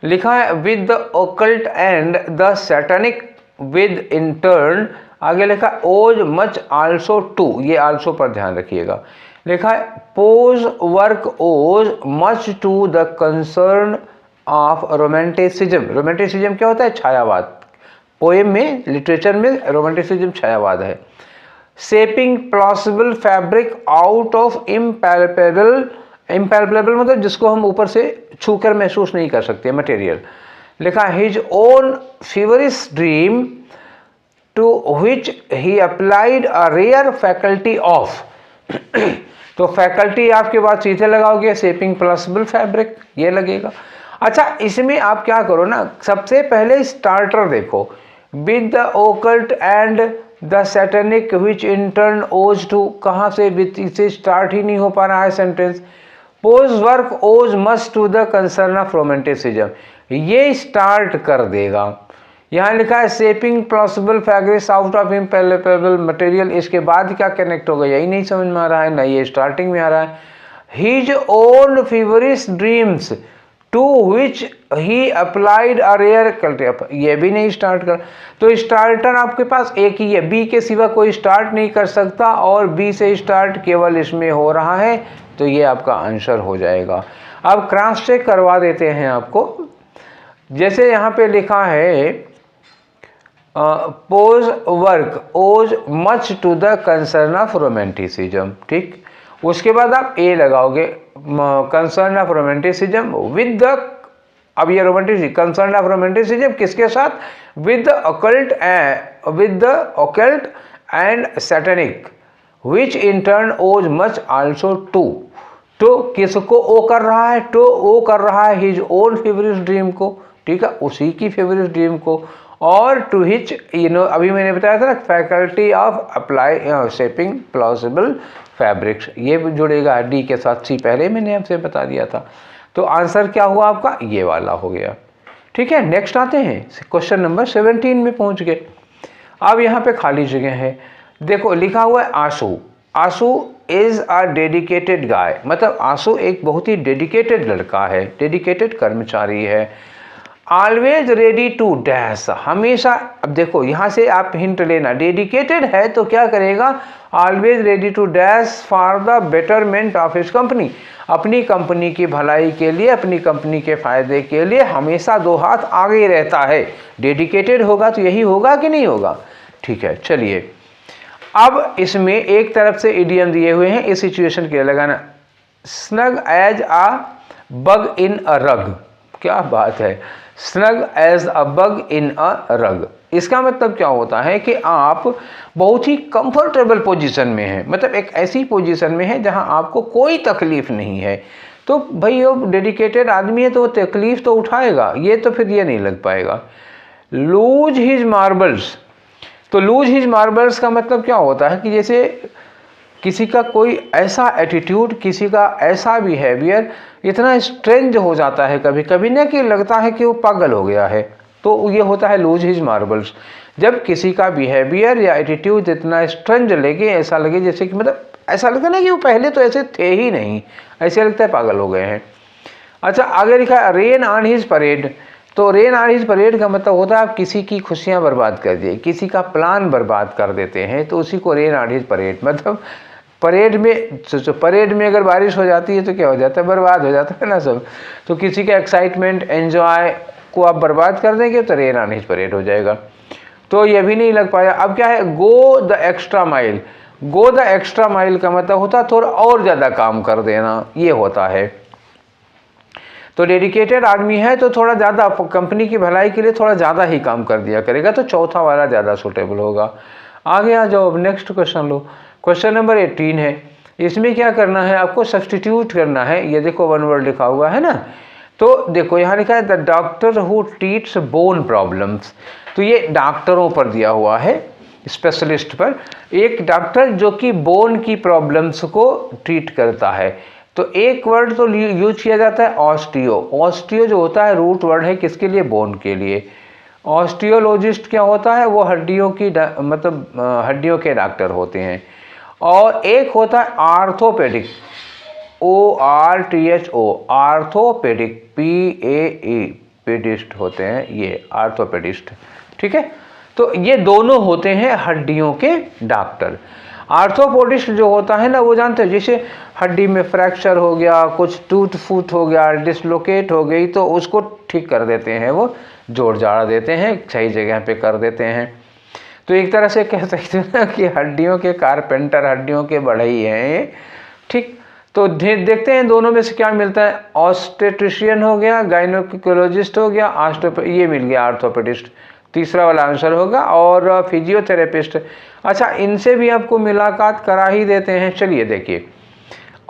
लिखा है with the occult and the satanic with in turn, आगे लिखा ओज मच आल्सो टू, ये आल्सो पर ध्यान रखिएगा। लिखा है Poe's work owes much to the concern of romanticism. Romanticism क्या होता है, छायावाद। पोएम में, लिटरेचर में रोमांटिसिज्म छायावाद है। Shaping plausible fabric out of impalpable, impalpable मतलब जिसको हम ऊपर से छूकर महसूस नहीं कर सकते, मटेरियल। लिखा his own feverish dream to which he applied a rare faculty of. तो फैकल्टी आपके बाद सीधे लगाओगे, शेपिंग प्लॉसिबल फैब्रिक, ये लगेगा। अच्छा, इसमें आप क्या करो ना, सबसे पहले स्टार्टर देखो, with the occult and the Satanic which in turn ओज टू, कहाँ से, इसे स्टार्ट ही नहीं हो पा रहा है sentence. Poe's work owes must to the concern of romanticism, ये स्टार्ट कर देगा। यहाँ लिखा है shaping plausible fabrics out of impalpable material, इसके बाद क्या कनेक्ट होगा यही नहीं समझ में आ रहा है, ना ये स्टार्टिंग में आ रहा है। His own feverish dreams to which he applied a rare कल्टी, ये भी नहीं स्टार्ट कर। तो स्टार्टर आपके पास एक ही है, बी के सिवा कोई स्टार्ट नहीं कर सकता, और बी से स्टार्ट केवल इसमें हो रहा है, तो ये आपका आंसर हो जाएगा। अब क्रॉस चेक करवा देते हैं आपको। जैसे यहाँ पे लिखा है Poe's work owes much to the concern of romanticism. ठीक, उसके बाद आप ए लगाओगे, concern of romanticism with the, अब ये रोमांटिसिज्म, कंसर्न ऑफ रोमांटिसिज्म किसके साथ, with the occult and satanic which in turn owes much also to. तो किसको ओ कर रहा है, तो ओ कर रहा है हिज ओन फेवरेट ड्रीम को, ठीक है, उसी की फेवरेट ड्रीम को, और टू हिच अभी मैंने बताया था ना, faculty of apply shaping plausible fabrics, ये जुड़ेगा डी के साथ, सी पहले मैंने आपसे बता दिया था। तो आंसर क्या हुआ आपका, ये वाला हो गया। ठीक है, नेक्स्ट आते हैं, क्वेश्चन नंबर 17 में पहुंच गए। अब यहाँ पे खाली जगह है, देखो लिखा हुआ है आंसू। आंसू इज अ डेडिकेटेड गाय, मतलब आंसू एक बहुत ही डेडिकेटेड लड़का है, डेडिकेटेड कर्मचारी है। ऑलवेज रेडी टू डैश, हमेशा, अब देखो यहाँ से आप हिंट लेना, डेडिकेटेड है तो क्या करेगा, always ready to dash for the betterment of his company, अपनी कंपनी की भलाई के लिए, अपनी कंपनी के फायदे के लिए हमेशा दो हाथ आगे रहता है। डेडिकेटेड होगा तो यही होगा कि नहीं होगा। ठीक है, चलिए अब इसमें एक तरफ से इडियम दिए हुए हैं, इस सिचुएशन के लिए लगाना, snug as a bug in a rug, क्या बात है, snug as a bug in a rug. इसका मतलब क्या होता है कि आप बहुत ही कंफर्टेबल पोजीशन में हैं, मतलब एक ऐसी पोजीशन में है जहां आपको कोई तकलीफ नहीं है। तो भाई वो डेडिकेटेड आदमी है तो वो तकलीफ तो उठाएगा, ये तो फिर ये नहीं लग पाएगा। लूज हिज मार्बल्स, तो लूज हिज मार्बल्स का मतलब क्या होता है कि जैसे किसी का कोई ऐसा एटीट्यूड, किसी का ऐसा बिहेवियर इतना स्ट्रेंज हो जाता है कभी कभी ना कि लगता है कि वो पागल हो गया है, तो ये होता है लूज हिज मार्बल्स। जब किसी का बिहेवियर या एटीट्यूड इतना स्ट्रेंज लगे, ऐसा लगे जैसे कि मतलब ऐसा लगता है ना कि वो पहले तो ऐसे थे ही नहीं, ऐसे लगता है पागल हो गए हैं। अच्छा, आगे लिखा है रेन ऑन हिज परेड, तो रेन ऑन हिज परेड का मतलब होता है आप किसी की खुशियां बर्बाद कर दिए, किसी का प्लान बर्बाद कर देते हैं, तो उसी को रेन ऑन हिज परेड, मतलब परेड में, परेड में अगर बारिश हो जाती है तो क्या हो जाता है, बर्बाद हो जाता है ना सब। तो किसी का एक्साइटमेंट, एंजॉय को आप बर्बाद कर देंगे तो रेन ऑन हिज परेड हो जाएगा। तो ये भी नहीं लग पाया। अब क्या है, go the extra mile, go the extra mile का मतलब होता है थोड़ा और ज़्यादा काम कर देना, ये होता है। तो डेडिकेटेड आदमी है तो थोड़ा ज़्यादा कंपनी की भलाई के लिए थोड़ा ज़्यादा ही काम कर दिया करेगा, तो चौथा वाला ज़्यादा सूटेबल होगा। आगे आ जाओ, अब नेक्स्ट क्वेश्चन लो, क्वेश्चन नंबर 18 है। इसमें क्या करना है, आपको सब्सटीट्यूट करना है। ये देखो वन वर्ड लिखा हुआ है ना, तो देखो यहाँ लिखा है the doctor who treats bone problems, तो ये डॉक्टरों पर दिया हुआ है, स्पेशलिस्ट पर, एक डॉक्टर जो कि बोन की प्रॉब्लम्स को ट्रीट करता है। तो एक वर्ड तो यूज किया जाता है ऑस्टियो, ऑस्टियो जो होता है रूट वर्ड है किसके लिए, बोन के लिए। ऑस्टियोलॉजिस्ट क्या होता है, वो हड्डियों की मतलब हड्डियों के डॉक्टर होते हैं। और एक होता है आर्थोपेडिक, ORTHO, आर्थोपेडिक, PAE, पेडिस्ट होते हैं ये आर्थोपेडिस्ट। ठीक है, तो ये दोनों होते हैं हड्डियों के डॉक्टर। आर्थोपोडिस्ट जो होता है ना, वो जानते हैं जैसे हड्डी में फ्रैक्चर हो गया, कुछ टूट फूट हो गया, डिसलोकेट हो गई, तो उसको ठीक कर देते हैं, वो जोड़ जाड़ा देते हैं, सही जगह पे कर देते हैं। तो एक तरह से कह सकते हैं ना कि हड्डियों के कारपेंटर, हड्डियों के बढ़ई हैं। ठीक, तो देखते हैं दोनों में से क्या मिलता है। ऑस्टेट्रिशियन हो गया, गायनोकोलॉजिस्ट हो गया, ये मिल गया आर्थोपेडिस्ट, तीसरा वाला आंसर होगा। और फिजियोथेरेपिस्ट, अच्छा इनसे भी आपको मुलाकात करा ही देते हैं। चलिए देखिए,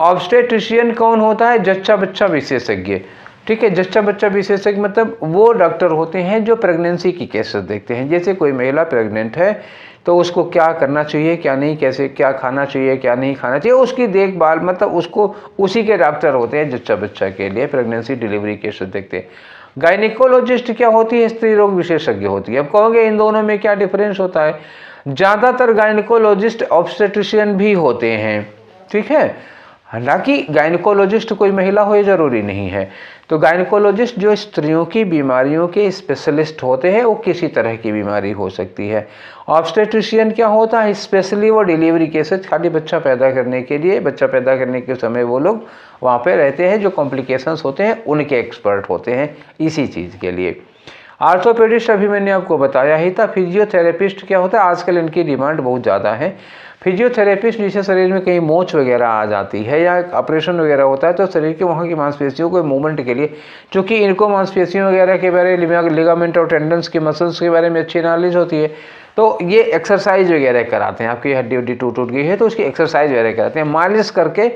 ऑब्स्टेट्रिशियन कौन होता है, जच्चा बच्चा विशेषज्ञ। ठीक है, जच्चा बच्चा विशेषज्ञ मतलब वो डॉक्टर होते हैं जो प्रेगनेंसी की केसेस देखते हैं। जैसे कोई महिला प्रेग्नेंट है तो उसको क्या करना चाहिए, क्या नहीं, कैसे क्या खाना चाहिए, क्या नहीं खाना चाहिए, उसकी देखभाल, मतलब उसको उसी के डॉक्टर होते हैं जच्चा बच्चा के लिए, प्रेगनेंसी डिलीवरी केसेस देखते हैं। गायनिकोलॉजिस्ट क्या होती है, स्त्री रोग विशेषज्ञ होती है। अब कहोगे इन दोनों में क्या डिफरेंस होता है, ज़्यादातर गायनिकोलॉजिस्ट ऑब्स्टेट्रिशियन भी होते हैं। ठीक है, हालांकि गायनिकोलॉजिस्ट कोई महिला हो ये जरूरी नहीं है। तो गायनिकोलॉजिस्ट जो स्त्रियों की बीमारियों के स्पेशलिस्ट होते हैं, वो किसी तरह की बीमारी हो सकती है। ऑब्स्टेट्रिशियन क्या होता है, स्पेशली वो डिलीवरी केसेस, खाली बच्चा पैदा करने के लिए, बच्चा पैदा करने के समय वो लोग वहाँ पे रहते हैं, जो कॉम्प्लिकेशंस होते हैं उनके एक्सपर्ट होते हैं इसी चीज़ के लिए। आर्थोपेडिस्ट अभी मैंने आपको बताया ही था। फिजियोथेरेपिस्ट क्या होता है, आजकल इनकी डिमांड बहुत ज़्यादा है। फिजियोथेरेपिस्ट जिसे शरीर में कहीं मोच वगैरह आ जाती है या ऑपरेशन वगैरह होता है तो शरीर के वहाँ की मांसपेशियों को मूवमेंट के लिए, चूँकि इनको मांसपेशियों वगैरह के बारे में, लिगामेंट और टेंडन्स के मसल्स के बारे में अच्छी नॉलेज होती है, तो ये एक्सरसाइज वगैरह कराते हैं। आपकी हड्डी उड्डी टूट गई है तो उसकी एक्सरसाइज वगैरह कराते हैं, मालिश करके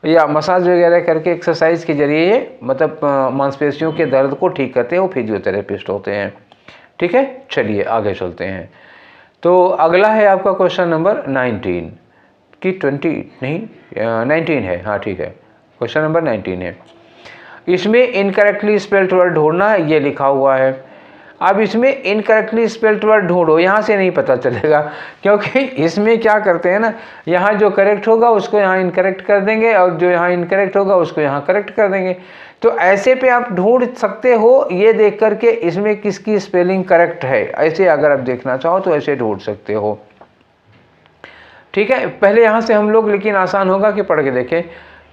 या मसाज वगैरह करके एक्सरसाइज के जरिए मतलब मांसपेशियों के दर्द को ठीक करते हैं, वो फिजियोथेरेपिस्ट होते हैं। ठीक है, चलिए आगे चलते हैं। तो अगला है आपका क्वेश्चन नंबर 19 कि 20 नहीं 19 है, हाँ ठीक है, क्वेश्चन नंबर 19 है। इसमें इनकरेक्टली स्पेल्ड वर्ड ढूंढना, ये लिखा हुआ है। अब इसमें इनकरेक्टली स्पेल्ड वर्ड ढूंढो, यहाँ से नहीं पता चलेगा, क्योंकि इसमें क्या करते हैं ना, यहाँ जो करेक्ट होगा उसको यहाँ इनकरेक्ट कर देंगे और जो यहाँ इनकरेक्ट होगा उसको यहाँ करेक्ट कर देंगे। तो ऐसे पे आप ढूंढ सकते हो ये देख करके इसमें किसकी स्पेलिंग करेक्ट है, ऐसे अगर आप देखना चाहो तो ऐसे ढूंढ सकते हो। ठीक है, पहले यहाँ से हम लोग, लेकिन आसान होगा कि पढ़ के देखें।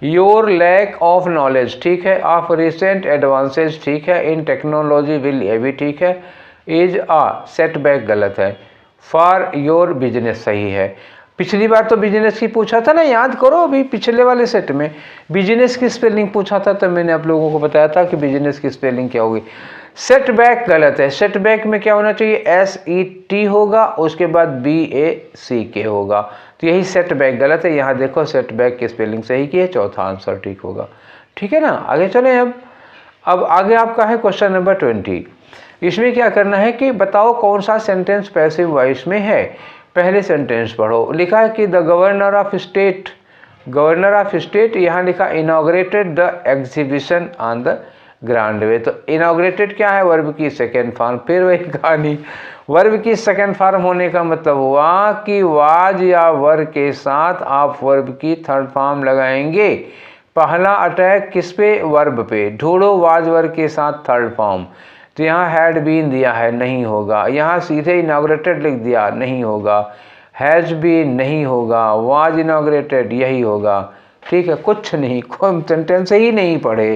योर लैक ऑफ नॉलेज, ठीक है, ऑफ रिसेंट एडवांसेज, ठीक है, इन टेक्नोलॉजी विल, ये भी ठीक है। इज आ सेटबैक, गलत है। फॉर योर बिजनेस, सही है। पिछली बार तो बिजनेस की पूछा था ना, याद करो, अभी पिछले वाले सेट में बिजनेस की स्पेलिंग पूछा था, तब मैंने आप लोगों को बताया था कि बिजनेस की स्पेलिंग क्या होगी। सेटबैक गलत है। सेटबैक में क्या होना चाहिए, SET होगा, उसके बाद BACK होगा, तो यही सेटबैक गलत है। यहाँ देखो सेटबैक की स्पेलिंग सही की है, चौथा आंसर ठीक होगा। ठीक है ना, आगे चलें। अब आगे आपका है क्वेश्चन नंबर 20। इसमें क्या करना है कि बताओ कौन सा सेंटेंस पैसिव वॉइस में है। पहले सेंटेंस पढ़ो, लिखा है कि the governor of state, governor of state, यहाँ लिखा inaugurated the exhibition on the grand way. तो इनॉग्रेटेड क्या है, वर्ब की सेकेंड फॉर्म, फिर वही कहानी। वर्ब की सेकेंड फॉर्म होने का मतलब हुआ कि वाज या वर के साथ आप वर्ब की थर्ड फॉर्म लगाएंगे। पहला अटैक किस पे, वर्ब पे। ढूंढो वाज वर के साथ थर्ड फॉर्म, तो यहाँ हैड बीन दिया है, नहीं होगा। यहाँ सीधे इनॉग्रेटेड लिख दिया, नहीं होगा। हैज़ बीन नहीं होगा, वाज इनॉग्रेटेड यही होगा। ठीक है, कुछ नहीं, कोई सेंटेंस ही नहीं पढ़े,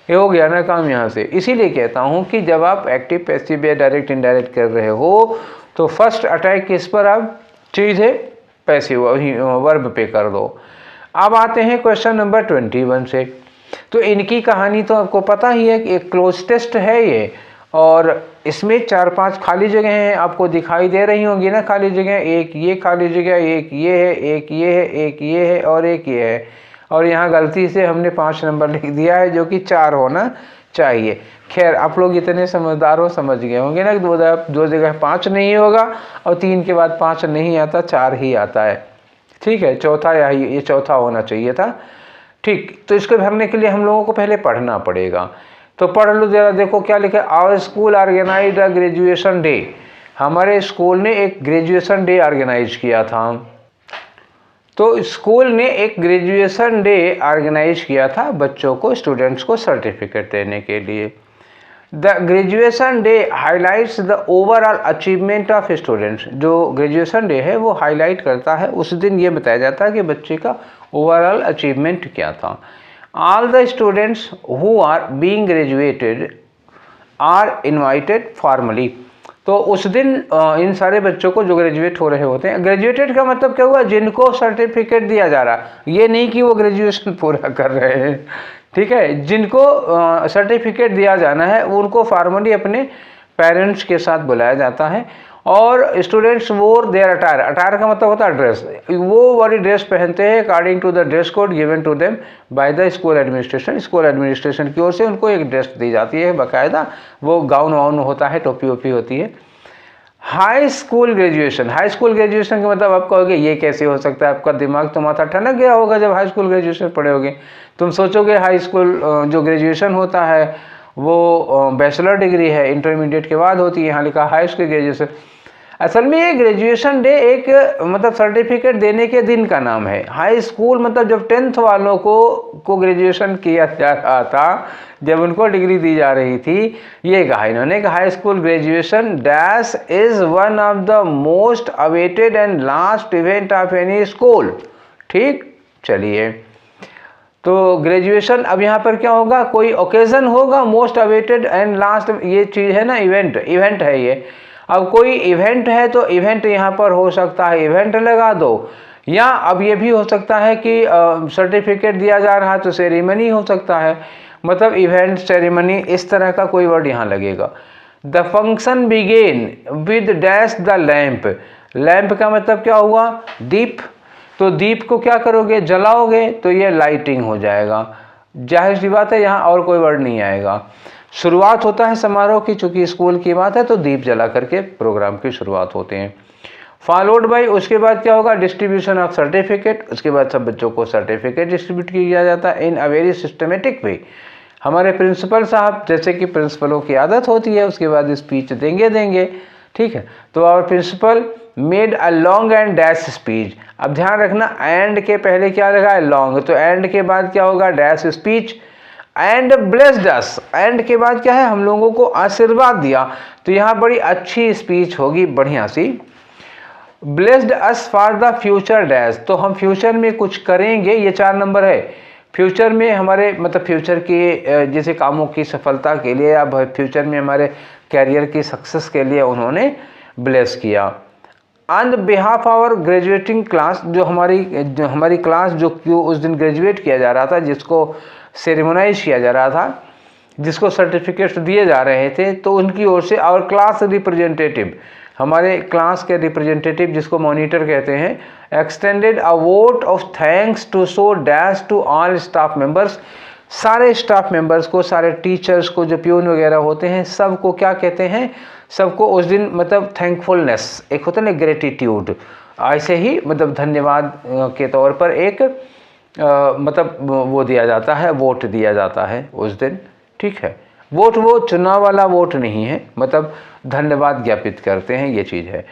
ये हो गया ना काम यहाँ से। इसीलिए कहता हूँ कि जब आप एक्टिव पैसिव या डायरेक्ट इनडायरेक्ट कर रहे हो तो फर्स्ट अटैक किस पर आप सीधे पैसिव वर्ब पे कर दो। अब आते हैं क्वेश्चन नंबर 21 से। तो इनकी कहानी तो आपको पता ही है कि एक क्लोज टेस्ट है ये, और इसमें 4-5 खाली जगह हैं, आपको दिखाई दे रही होंगी ना खाली जगह। एक ये खाली जगह, एक ये है, एक ये है, एक ये है और एक ये है, और यहाँ गलती से हमने 5 नंबर लिख दिया है, जो कि 4 होना चाहिए। खैर आप लोग इतने समझदार हो, समझ गए होंगे ना, दो जगह 5 नहीं होगा और 3 के बाद 5 नहीं आता, 4 ही आता है। ठीक है, चौथा यही, ये चौथा होना चाहिए था। ठीक, तो इसको भरने के लिए हम लोगों को पहले पढ़ना पड़ेगा, तो पढ़ लो जरा। देखो क्या लिखा है, our school organised a graduation day. हमारे स्कूल ने एक ग्रेजुएशन डे ऑर्गेनाइज किया था। तो स्कूल ने एक ग्रेजुएशन डे ऑर्गेनाइज किया था बच्चों को, स्टूडेंट्स को सर्टिफिकेट देने के लिए। The graduation day highlights the overall achievement of students. जो ग्रेजुएशन डे है वो हाईलाइट करता है, उस दिन ये बताया जाता है कि बच्चे का ओवरऑल अचीवमेंट क्या था। All the students who are being graduated are invited formally। तो उस दिन इन सारे बच्चों को जो ग्रेजुएट हो रहे होते हैं, ग्रेजुएटेड का मतलब क्या हुआ, जिनको सर्टिफिकेट दिया जा रहा, ये नहीं कि वो ग्रेजुएशन पूरा कर रहे हैं। ठीक है, जिनको सर्टिफिकेट दिया जाना है उनको फॉर्मली अपने पेरेंट्स के साथ बुलाया जाता है। और स्टूडेंट्स वोर देयर अटायर, अटायर का मतलब होता है ड्रेस, वो वाली ड्रेस पहनते हैं according to the dress code given to them by the school administration. School administration की ओर से उनको एक ड्रेस दी जाती है बाकायदा, वो गाउन वाउन होता है, टोपी वोपी होती है। High school graduation, high school graduation का मतलब आप कहोगे ये कैसे हो सकता है, आपका दिमाग तो माथा ठनक गया होगा जब हाई स्कूल ग्रेजुएशन पढ़े होगे। तुम सोचोगे हाई स्कूल जो ग्रेजुएशन होता है वो बैचलर डिग्री है, इंटरमीडिएट के बाद होती है, यहाँ लिखा हाई स्कूल ग्रेजुएशन। असल में ये ग्रेजुएशन डे एक मतलब सर्टिफिकेट देने के दिन का नाम है। हाई स्कूल मतलब जब 10th वालों को ग्रेजुएशन किया जा रहा था, जब उनको डिग्री दी जा रही थी, ये कहा इन्होंने कि high school graduation dash is one of the most awaited and last event of any school. ठीक, चलिए तो ग्रेजुएशन, अब यहाँ पर क्या होगा, कोई ओकेज़न होगा, मोस्ट अवेटेड एंड लास्ट, ये चीज़ है ना, इवेंट है ये। अब कोई इवेंट है तो इवेंट यहाँ पर हो सकता है, इवेंट लगा दो, या अब ये भी हो सकता है कि सर्टिफिकेट दिया जा रहा है तो सेरेमनी हो सकता है, मतलब इवेंट, सेरेमनी, इस तरह का कोई वर्ड यहाँ लगेगा। The function begin with dash the lamp, lamp का मतलब क्या हुआ, दीप, तो दीप को क्या करोगे, जलाओगे, तो ये लाइटिंग हो जाएगा। जाहिर सी बात है यहाँ और कोई वर्ड नहीं आएगा। शुरुआत होता है समारोह की, चूंकि स्कूल की बात है तो दीप जला करके प्रोग्राम की शुरुआत होते हैं। फॉलोड बाई, उसके बाद क्या होगा, डिस्ट्रीब्यूशन ऑफ सर्टिफिकेट, उसके बाद सब बच्चों को सर्टिफिकेट डिस्ट्रीब्यूट किया जाता है इन अ वेरी सिस्टमेटिक वे। हमारे प्रिंसिपल साहब, जैसे कि प्रिंसिपलों की आदत होती है, उसके बाद स्पीच देंगे, ठीक है। तो our principal made a long and dash speech. अब ध्यान रखना, एंड के पहले क्या लगा है, लॉन्ग, तो एंड के बाद क्या होगा, dash speech. And blessed us, and के बाद क्या है, हम लोगों को आशीर्वाद दिया, तो यहाँ बड़ी अच्छी स्पीच होगी, बढ़िया सी। Blessed us for the future dash, तो हम फ्यूचर में कुछ करेंगे, ये 4 नंबर है। फ्यूचर में हमारे मतलब फ्यूचर के जैसे कामों की सफलता के लिए या फ्यूचर में हमारे कैरियर की सक्सेस के लिए उन्होंने ब्लेस किया। On behalf our graduating class, जो हमारी क्लास जो उस दिन ग्रेजुएट किया जा रहा था, जिसको सेरेमोनाइज किया जा रहा था, जिसको सर्टिफिकेट्स दिए जा रहे थे, तो उनकी ओर से आवर क्लास रिप्रेजेंटेटिव, हमारे क्लास के रिप्रेजेंटेटिव जिसको मॉनिटर कहते हैं, extended a vote of thanks to show dash to all staff members, सारे स्टाफ मेंबर्स को, सारे टीचर्स को, जो प्यून वगैरह होते हैं, सबको क्या कहते हैं, सबको उस दिन मतलब थैंकफुलनेस, एक होता है ना ग्रेटिट्यूड, ऐसे ही मतलब धन्यवाद के तौर पर एक मतलब वो दिया जाता है, वोट दिया जाता है उस दिन, ठीक है। वोट वो चुनाव वाला वोट नहीं है, मतलब धन्यवाद ज्ञापित करते हैं, ये चीज़ है।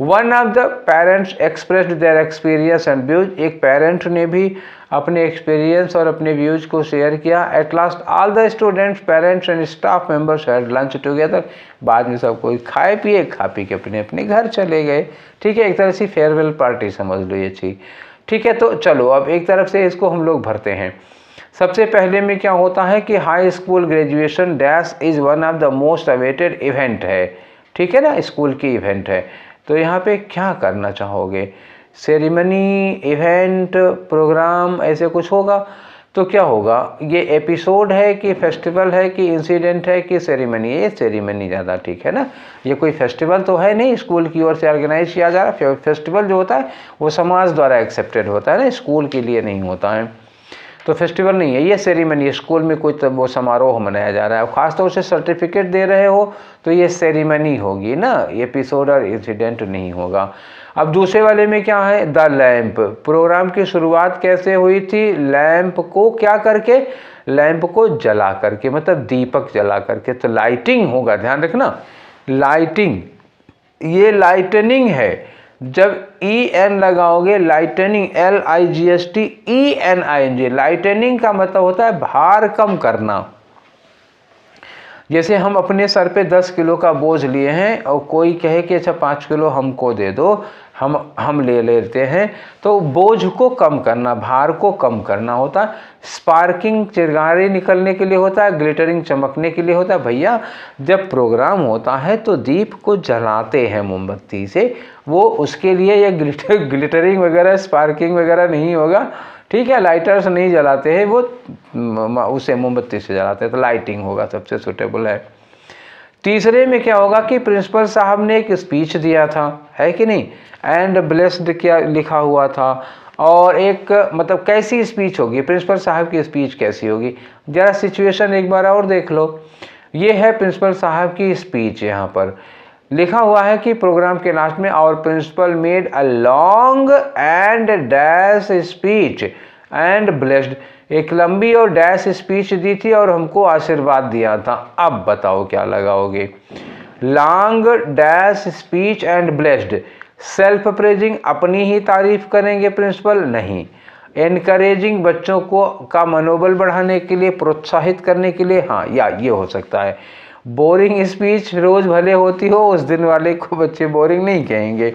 One of the parents expressed their experience and views, एक पेरेंट ने भी अपने एक्सपीरियंस और अपने व्यूज को शेयर किया। At last all the students, parents and staff members had lunch together, बाद में सब कोई खाए पिए, खा पी के अपने अपने घर चले गए, ठीक है। एक तरह से फेयरवेल पार्टी समझ लो ये चीज़, ठीक है। तो चलो अब एक तरफ से इसको हम लोग भरते हैं। सबसे पहले में क्या होता है कि high school graduation dash is one of the most awaited event है, ठीक है ना, स्कूल की इवेंट है। तो यहाँ पे क्या करना चाहोगे, सेरेमनी, इवेंट, प्रोग्राम, ऐसे कुछ होगा, तो क्या होगा, ये एपिसोड है कि फेस्टिवल है कि इंसिडेंट है कि सेरेमनी है, ये सेरेमनी ज़्यादा ठीक है ना। ये कोई फेस्टिवल तो है नहीं, स्कूल की ओर से ऑर्गेनाइज किया जा रहा है। फेस्टिवल जो होता है वो समाज द्वारा एक्सेप्टेड होता है ना, स्कूल के लिए नहीं होता है, तो फेस्टिवल नहीं है, ये सेरेमनी। स्कूल में कोई वो समारोह मनाया जा रहा है, खासतौर से सर्टिफिकेट दे रहे हो तो ये सेरेमनी होगी ना, एपिसोड और इंसिडेंट नहीं होगा। अब दूसरे वाले में क्या है, द लैंप, प्रोग्राम की शुरुआत कैसे हुई थी, लैंप को क्या करके, लैंप को जला करके, मतलब दीपक जला करके, तो लाइटिंग होगा, ध्यान रखना, लाइटिंग, ये लाइटनिंग है। जब EN लगाओगे, लाइटनिंग, LIGHTENING, लाइटनिंग का मतलब होता है भार कम करना। जैसे हम अपने सर पे 10 किलो का बोझ लिए हैं और कोई कहे कि अच्छा 5 किलो हमको दे दो, हम ले लेते हैं, तो बोझ को कम करना, भार को कम करना होता है। स्पार्किंग, चिंगारी निकलने के लिए होता है, ग्लिटरिंग, चमकने के लिए होता है। भैया जब प्रोग्राम होता है तो दीप को जलाते हैं मोमबत्ती से, वो उसके लिए ये ग्लिटरिंग वगैरह, स्पार्किंग वगैरह नहीं होगा, ठीक है। लाइटर्स नहीं जलाते हैं, वो उसे मोमबत्ती से जलाते हैं, तो लाइटिंग होगा, सबसे सूटेबल है। तीसरे में क्या होगा कि प्रिंसिपल साहब ने एक स्पीच दिया था, है कि नहीं, एंड ब्लेस्ड क्या लिखा हुआ था, और एक मतलब कैसी स्पीच होगी, प्रिंसिपल साहब की स्पीच कैसी होगी, जरा सिचुएशन एक बार और देख लो। ये है प्रिंसिपल साहब की स्पीच, यहाँ पर लिखा हुआ है कि प्रोग्राम के लास्ट में our principal made a long and dash speech and blessed, एक लंबी और डैश स्पीच दी थी और हमको आशीर्वाद दिया था। अब बताओ क्या लगाओगे, long dash speech and blessed, self praising, अपनी ही तारीफ करेंगे प्रिंसिपल, नहीं, एनकरेजिंग, बच्चों को का मनोबल बढ़ाने के लिए, प्रोत्साहित करने के लिए, हाँ, या ये हो सकता है। बोरिंग स्पीच, रोज भले होती हो, उस दिन वाले को बच्चे बोरिंग नहीं कहेंगे,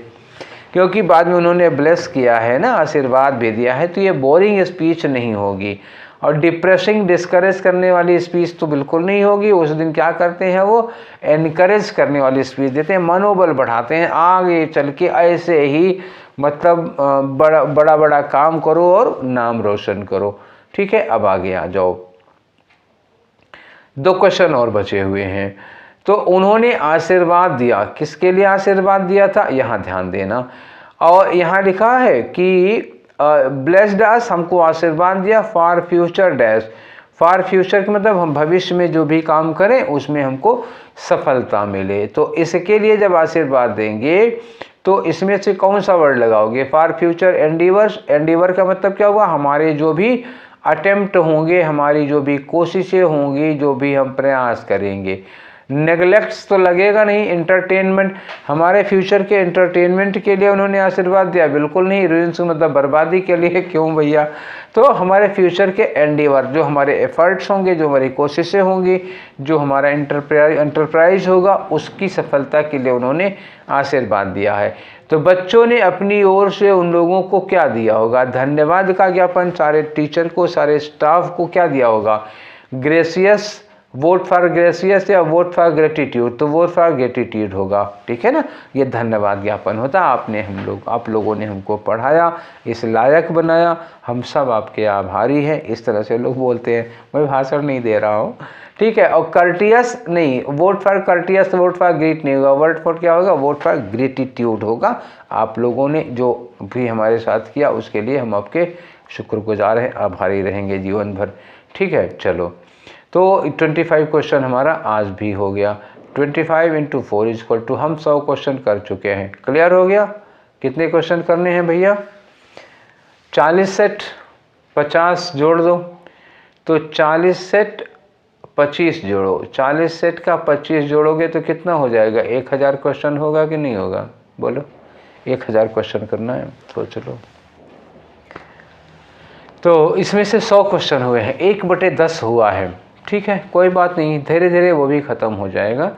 क्योंकि बाद में उन्होंने ब्लेस किया है ना, आशीर्वाद भी दिया है, तो ये बोरिंग स्पीच नहीं होगी। और डिप्रेसिंग डिस्करेज करने वाली स्पीच तो बिल्कुल नहीं होगी। उस दिन क्या करते हैं, वो एनकरेज करने वाली स्पीच देते हैं, मनोबल बढ़ाते हैं, आगे चल के ऐसे ही मतलब बड़ा बड़ा काम करो और नाम रोशन करो। ठीक है, अब आगे आ जाओ, 2 क्वेश्चन और बचे हुए हैं। तो उन्होंने आशीर्वाद दिया, किसके लिए आशीर्वाद दिया था, यहाँ ध्यान देना। और यहाँ लिखा है कि ब्लेस्ड अस, हमको आशीर्वाद दिया, for future dash, for future का मतलब हम भविष्य में जो भी काम करें उसमें हमको सफलता मिले। तो इसके लिए जब आशीर्वाद देंगे तो इसमें से कौन सा वर्ड लगाओगे, फॉर फ्यूचर एंडीवर्स। एंडीवर का मतलब क्या हुआ, हमारे जो भी अटेम्प्ट होंगे, हमारी जो भी कोशिशें होंगी, जो भी हम प्रयास करेंगे। नेगलेक्ट्स तो लगेगा नहीं, एंटरटेनमेंट, हमारे फ्यूचर के एंटरटेनमेंट के लिए उन्होंने आशीर्वाद दिया, बिल्कुल नहीं। रुइंस मतलब बर्बादी के लिए, क्यों भैया। तो हमारे फ्यूचर के एंडीवर, जो हमारे एफर्ट्स होंगे, जो हमारी कोशिशें होंगी, जो हमारा एंटरप्राइज होगा, उसकी सफलता के लिए उन्होंने आशीर्वाद दिया है। तो बच्चों ने अपनी ओर से उन लोगों को क्या दिया होगा, धन्यवाद का ज्ञापन, सारे टीचर को, सारे स्टाफ को क्या दिया होगा, ग्रेसियस, वोट फॉर ग्रेसियस या वोट फॉर ग्रेटिट्यूड, तो वोट फॉर ग्रेटिट्यूड होगा। ठीक है ना, ये धन्यवाद ज्ञापन होता। आप लोगों ने हमको पढ़ाया, इस लायक बनाया, हम सब आपके आभारी हैं, इस तरह से लोग बोलते हैं। मैं भाषण नहीं दे रहा हूँ, ठीक है। और कर्टियस नहीं, vote for courteous, vote for great नहीं होगा, वोट फॉर क्या होगा, वोट फॉर ग्रेटिट्यूड होगा। आप लोगों ने जो भी हमारे साथ किया उसके लिए हम आपके शुक्रगुजार हैं, आभारी रहेंगे जीवन भर। ठीक है, चलो, तो 25 क्वेश्चन हमारा आज भी हो गया। 25 × 4 = हम 100 क्वेश्चन कर चुके हैं। क्लियर हो गया। कितने क्वेश्चन करने हैं भैया, 40 सेट, 50 जोड़ दो, तो 40 सेट 25 जोड़ो, 40 सेट का 25 जोड़ोगे तो कितना हो जाएगा, 1000 क्वेश्चन होगा कि नहीं होगा, बोलो। 1000 क्वेश्चन करना है, सोच लो। तो इसमें से 100 क्वेश्चन हुए हैं, 1/10 हुआ है। ठीक है, कोई बात नहीं, धीरे धीरे वो भी ख़त्म हो जाएगा।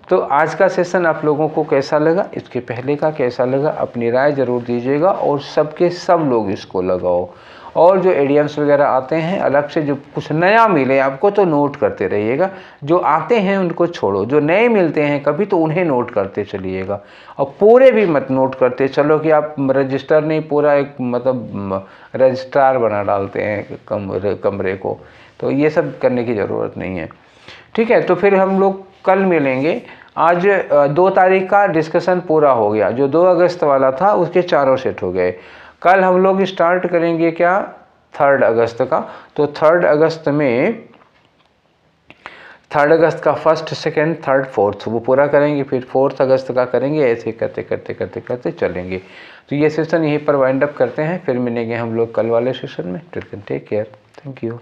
तो आज का सेशन आप लोगों को कैसा लगा, इसके पहले का कैसा लगा, अपनी राय ज़रूर दीजिएगा। और सबके सब लोग इसको लगाओ। और जो एडियम्स वगैरह आते हैं अलग से, जो कुछ नया मिले आपको तो नोट करते रहिएगा। जो आते हैं उनको छोड़ो, जो नए मिलते हैं कभी तो उन्हें नोट करते चलिएगा। और पूरे भी मत नोट करते चलो कि आप रजिस्टर नहीं, पूरा एक मतलब रजिस्ट्रार बना डालते हैं कमरे को। तो ये सब करने की ज़रूरत नहीं है। ठीक है, तो फिर हम लोग कल मिलेंगे। आज 2 तारीख का डिस्कशन पूरा हो गया, जो 2 अगस्त वाला था उसके 4 सेट हो गए। कल हम लोग स्टार्ट करेंगे क्या, 3 अगस्त का। तो 3 अगस्त में 3 अगस्त का 1st, 2nd, 3rd, 4th वो पूरा करेंगे। फिर 4th अगस्त का करेंगे, ऐसे करते करते करते करते चलेंगे। तो ये सेशन यहीं पर वाइंड अप करते हैं, फिर मिलेंगे हम लोग कल वाले सेशन में। Take care, thank you.